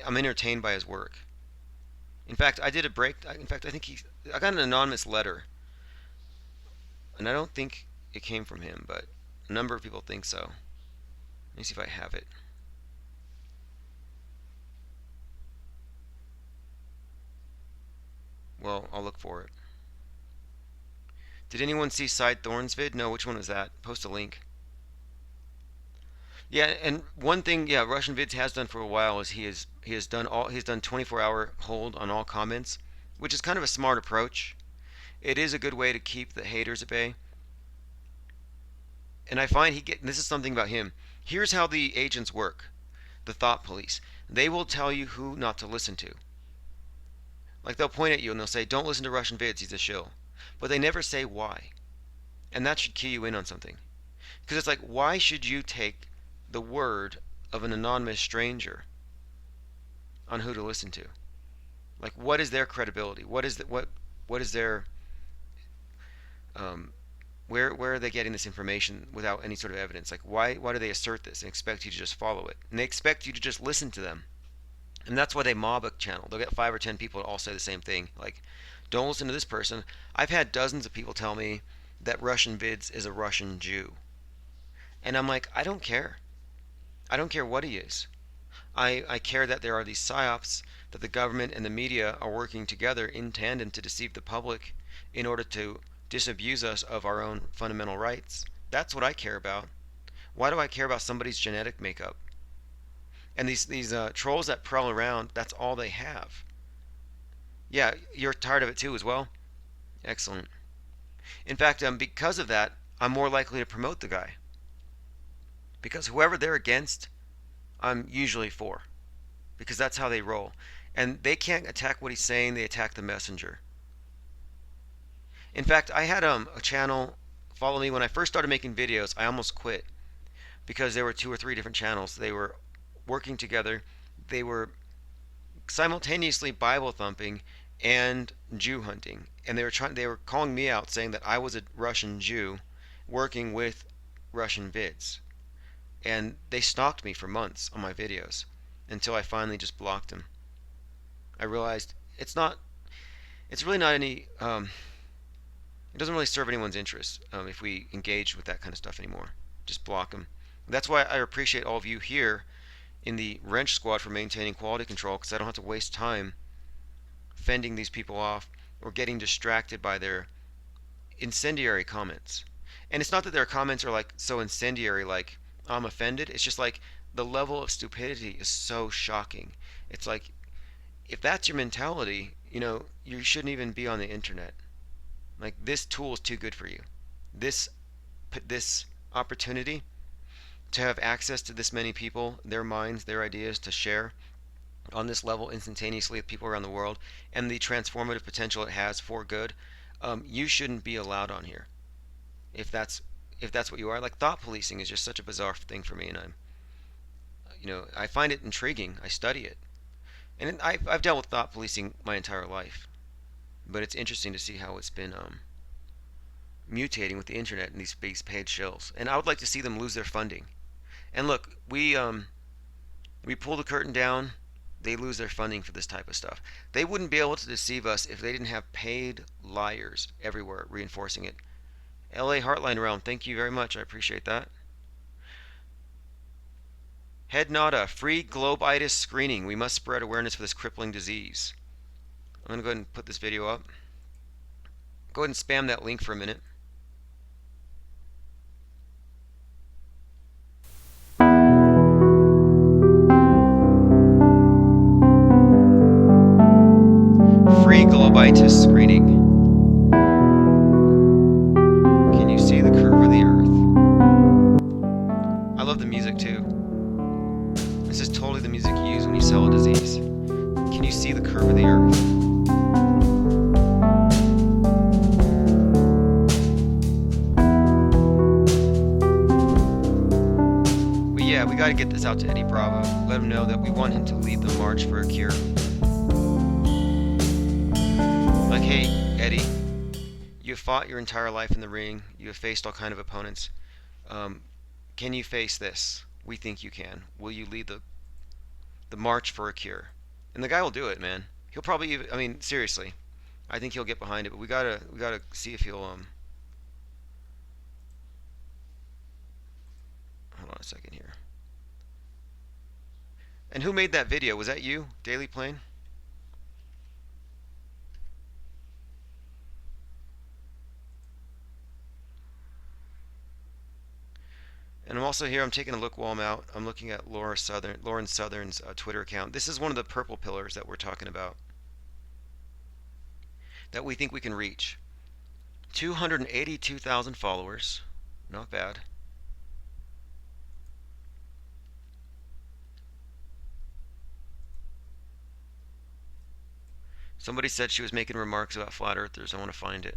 I'm entertained by his work. In fact, I did a break. In fact, I got an anonymous letter, and I don't think it came from him, but a number of people think so. Let me see if I have it. Well, I'll look for it. Did anyone see Side Thorns vid? No, which one was that? Post a link. Yeah, and one thing, yeah, Russian Vids has done for a while is he's done 24-hour hold on all comments, which is kind of a smart approach. It is a good way to keep the haters at bay. And I find this is something about him. Here's how the agents work. The thought police. They will tell you who not to listen to. Like, they'll point at you and they'll say, "Don't listen to Russian Vids, he's a shill." But they never say why. And that should key you in on something. Because it's like, why should you take the word of an anonymous stranger on who to listen to? Like, what is their credibility? What is their where are they getting this information without any sort of evidence? Like, why do they assert this and expect you to just follow it? And they expect you to just listen to them. And that's why they mob a channel. They'll get 5 or 10 people to all say the same thing. Like, don't listen to this person. I've had dozens of people tell me that Russian Vids is a Russian Jew. And I'm like, I don't care. I don't care what he is. I care that there are these psyops, that the government and the media are working together in tandem to deceive the public in order to disabuse us of our own fundamental rights. That's what I care about. Why do I care about somebody's genetic makeup? And these trolls that prowl around, that's all they have. Yeah, you're tired of it too as well? Excellent. In fact, because of that, I'm more likely to promote the guy. Because whoever they're against, I'm usually for. Because that's how they roll. And they can't attack what he's saying, they attack the messenger. In fact, I had a channel follow me when I first started making videos. I almost quit because there were 2 or 3 different channels. They were working together. They were simultaneously Bible thumping and Jew hunting, and they were calling me out, saying that I was a Russian Jew working with Russian Vids, and they stalked me for months on my videos until I finally just blocked them. I realized it's really not any it doesn't really serve anyone's interests if we engage with that kind of stuff anymore. Just block them. That's why I appreciate all of you here in the wrench squad for maintaining quality control, because I don't have to waste time fending these people off or getting distracted by their incendiary comments. And it's not that their comments are like so incendiary, like, I'm offended. It's just like the level of stupidity is so shocking. It's like, if that's your mentality, you shouldn't even be on the internet. Like, this tool is too good for you. This this opportunity to have access to this many people, their minds, their ideas to share on this level instantaneously with people around the world, and the transformative potential it has for good, you shouldn't be allowed on here. If that's what you are, like, thought policing is just such a bizarre thing for me, and I find it intriguing. I study it, and I've dealt with thought policing my entire life, but it's interesting to see how it's been mutating with the internet and these big paid shills. And I would like to see them lose their funding. And look, we pull the curtain down. They lose their funding for this type of stuff. They wouldn't be able to deceive us if they didn't have paid liars everywhere reinforcing it. LA Heartline Realm, thank you very much. I appreciate that. 𝐷 free globitis screening. We must spread awareness for this crippling disease. I'm going to go ahead and put this video up. Go ahead and spam that link for a minute. Free globitis screening. Can you see the curve of the earth? I love the music too. This is totally the music you use when you sell a disease. Can you see the curve of the earth? But yeah, we got to get this out to Eddie Bravo. Let him know that we want him to lead the march for a cure. Like, hey, Eddie, you have fought your entire life in the ring. You have faced all kind of opponents. Can you face this? We think you can. Will you lead the march for a cure? And the guy will do it, man. He'll probably even, I mean, seriously, I think he'll get behind it. But we gotta see if he'll hold on a second here. And who made that video? Was that you, Daily Plane? And I'm also here, I'm taking a look while I'm out. I'm looking at Lauren Southern's Twitter account. This is one of the purple pillars that we're talking about, that we think we can reach. 282,000 followers. Not bad. Somebody said she was making remarks about flat earthers. I want to find it.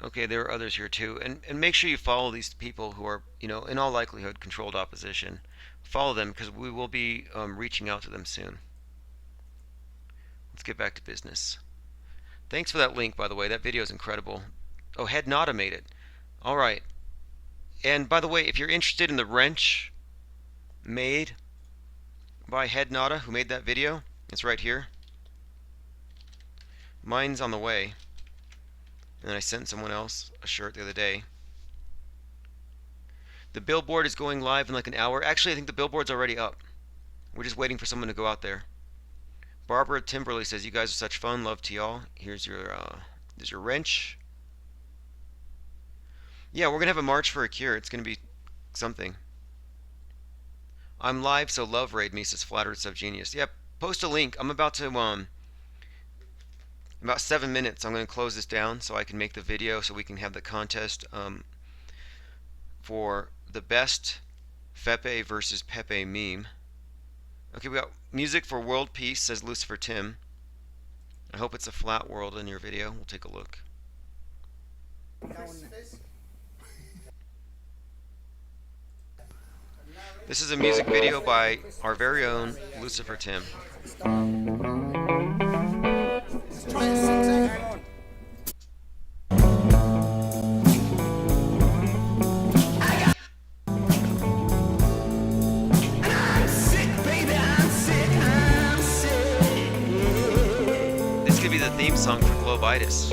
Okay, there are others here too. And make sure you follow these people who are, in all likelihood, controlled opposition. Follow them, because we will be reaching out to them soon. Let's get back to business. Thanks for that link, by the way. That video is incredible. Oh, 𝐷 made it. All right. And by the way, if you're interested in the wrench made by 𝐷, who made that video, it's right here. Mine's on the way. And then I sent someone else a shirt the other day. The billboard is going live in like an hour. Actually, I think the billboard's already up. We're just waiting for someone to go out there. Barbara Timberley says, "You guys are such fun. Love to y'all. Here's your wrench." Yeah, we're gonna have a march for a cure. It's gonna be something. I'm live, so love raid me, says Flat Earth Subgenius. Yep, post a link. I'm about to about 7 minutes, I'm going to close this down so I can make the video, so we can have the contest for the best FEPE versus Pepe meme. Okay, we got music for world peace, says Lucifer Tim. I hope it's a flat world in your video. We'll take a look. This is a music video by our very own Lucifer Tim. This could be the theme song for globitis.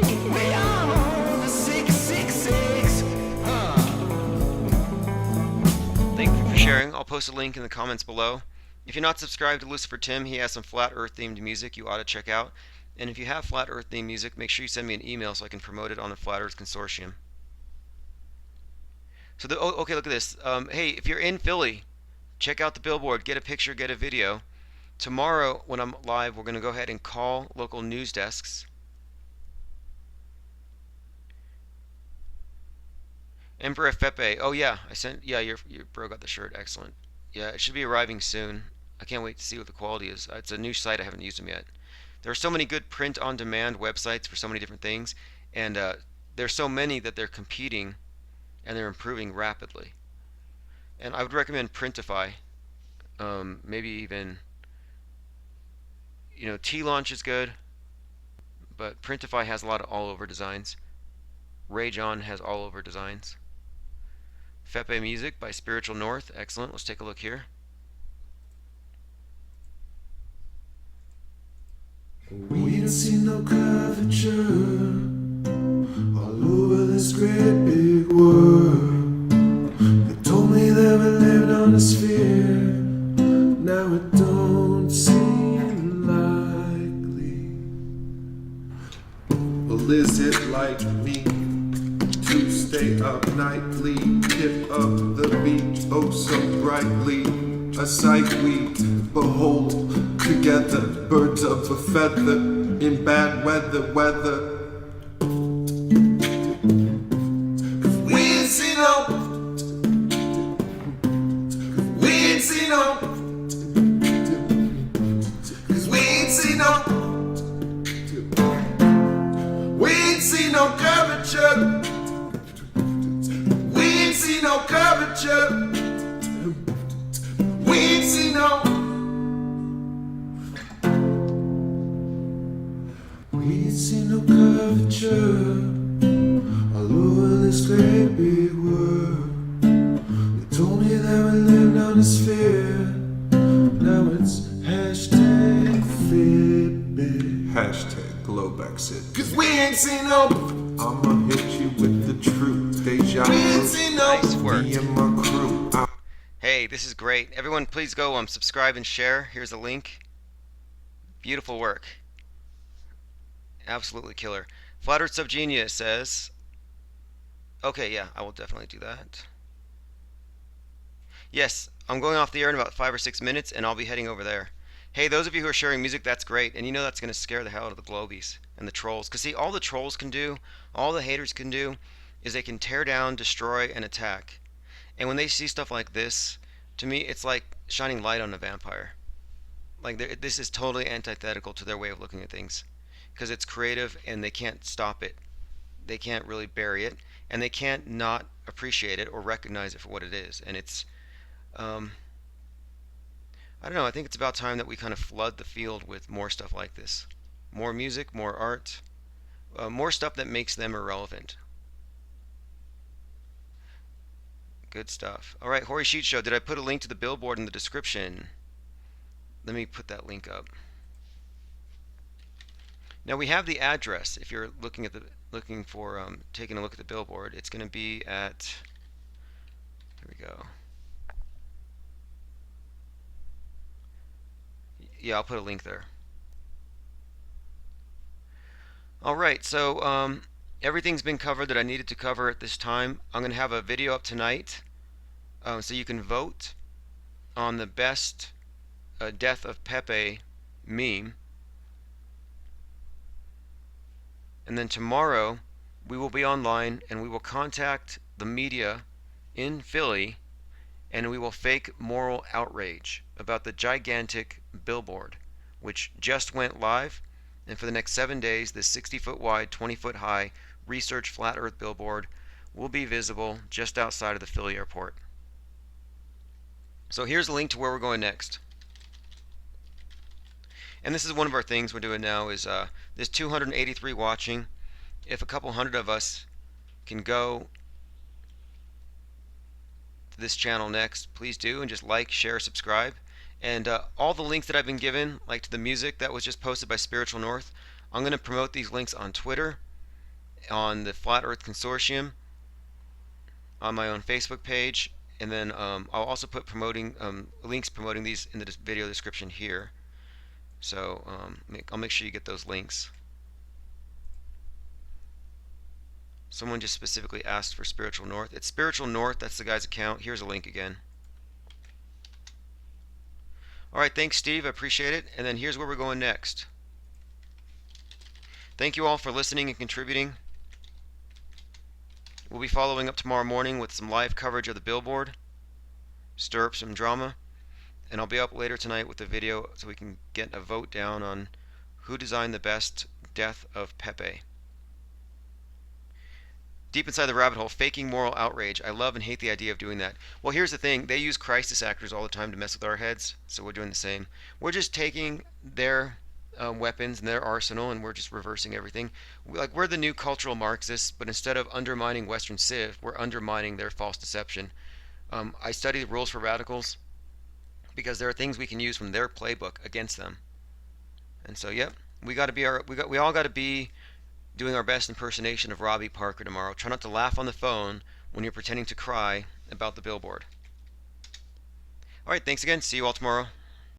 Thank you for sharing. I'll post a link in the comments below. If you're not subscribed to Lucifer Tim, he has some flat earth themed music you ought to check out. And if you have Flat Earth theme music, make sure you send me an email so I can promote it on the Flat Earth Consortium. So, okay, look at this. Hey, if you're in Philly, check out the billboard, get a picture, get a video. Tomorrow, when I'm live, we're going to go ahead and call local news desks. Emperor FEPE. Oh yeah, I sent. Yeah, your bro got the shirt. Excellent. Yeah, it should be arriving soon. I can't wait to see what the quality is. It's a new site. I haven't used them yet. There are so many good print-on-demand websites for so many different things, and there's so many that they're competing and they're improving rapidly. And I would recommend Printify. Maybe even, T-Launch is good, but Printify has a lot of all-over designs. Rage On has all-over designs. FEPE Music by Spiritual North. Excellent. Let's take a look here. We ain't seen no curvature all over this great big world. They told me that we lived on a sphere. Now it don't seem likely. Well, is it like me to stay up nightly, tip up the beach oh so brightly? A sight we behold together, birds of a feather in bad weather. We ain't seen no, we ain't seen no, cause we ain't seen no, we ain't seen no curvature. We ain't seen no curvature. We ain't seen no. We ain't seen no curvature all over this great big world. They told me that we lived on a sphere. Now it's hashtag FEPE, hashtag globe exit. Cause we ain't seen no. I'ma hit you with the truth. Deja vu. We ain't seen no. Nice work. Me and my crew. Hey, this is great. Everyone, please go subscribe and share. Here's a link. Beautiful work. Absolutely killer. Flat Earth Subgenius says, okay, yeah, I will definitely do that. Yes, I'm going off the air in about 5 or 6 minutes, and I'll be heading over there. Hey, those of you who are sharing music, that's great. And that's going to scare the hell out of the globies and the trolls. Because see, all the trolls can do, all the haters can do, is they can tear down, destroy, and attack. And when they see stuff like this, to me, it's like shining light on a vampire. Like, this is totally antithetical to their way of looking at things. Because it's creative, and they can't stop it. They can't really bury it. And they can't not appreciate it or recognize it for what it is. And it's, I don't know, I think it's about time that we kind of flood the field with more stuff like this. More music, more art, more stuff that makes them irrelevant. Good stuff. All right, Hori Sheet Show. Did I put a link to the billboard in the description? Let me put that link up. Now we have the address. If you're looking for taking a look at the billboard, it's going to be at. Here we go. Yeah, I'll put a link there. All right, so everything's been covered that I needed to cover at this time. I'm going to have a video up tonight so you can vote on the best Death of Pepe meme. And then tomorrow we will be online and we will contact the media in Philly and we will fake moral outrage about the gigantic billboard which just went live. And for the next 7 days, this 60-foot wide, 20-foot high research flat earth billboard will be visible just outside of the Philly airport. So here's a link to where we're going next. And this is one of our things we're doing now is there's 283 watching. If a couple hundred of us can go to this channel next, please do, and just like, share, subscribe. And all the links that I've been given, like to the music that was just posted by Spiritual North, I'm going to promote these links on Twitter, on the Flat Earth Consortium, on my own Facebook page, and then I'll also put links promoting these in the video description here. So I'll make sure you get those links. Someone just specifically asked for Spiritual North. It's Spiritual North. That's the guy's account. Here's a link again. All right, thanks, Steve. I appreciate it. And then here's where we're going next. Thank you all for listening and contributing. We'll be following up tomorrow morning with some live coverage of the Billboard, stir up some drama, and I'll be up later tonight with a video so we can get a vote down on who designed the best death of Pepe. Deep inside the rabbit hole, faking moral outrage. I love and hate the idea of doing that. Well, here's the thing. They use crisis actors all the time to mess with our heads, so we're doing the same. We're just taking their weapons and their arsenal, and we're just reversing everything. We're the new cultural Marxists, but instead of undermining Western civ, we're undermining their false deception. I study the rules for radicals because there are things we can use from their playbook against them. And so, yep, we all got to be doing our best impersonation of Robbie Parker tomorrow. Try not to laugh on the phone when you're pretending to cry about the Billboard. All right, thanks again. See you all tomorrow.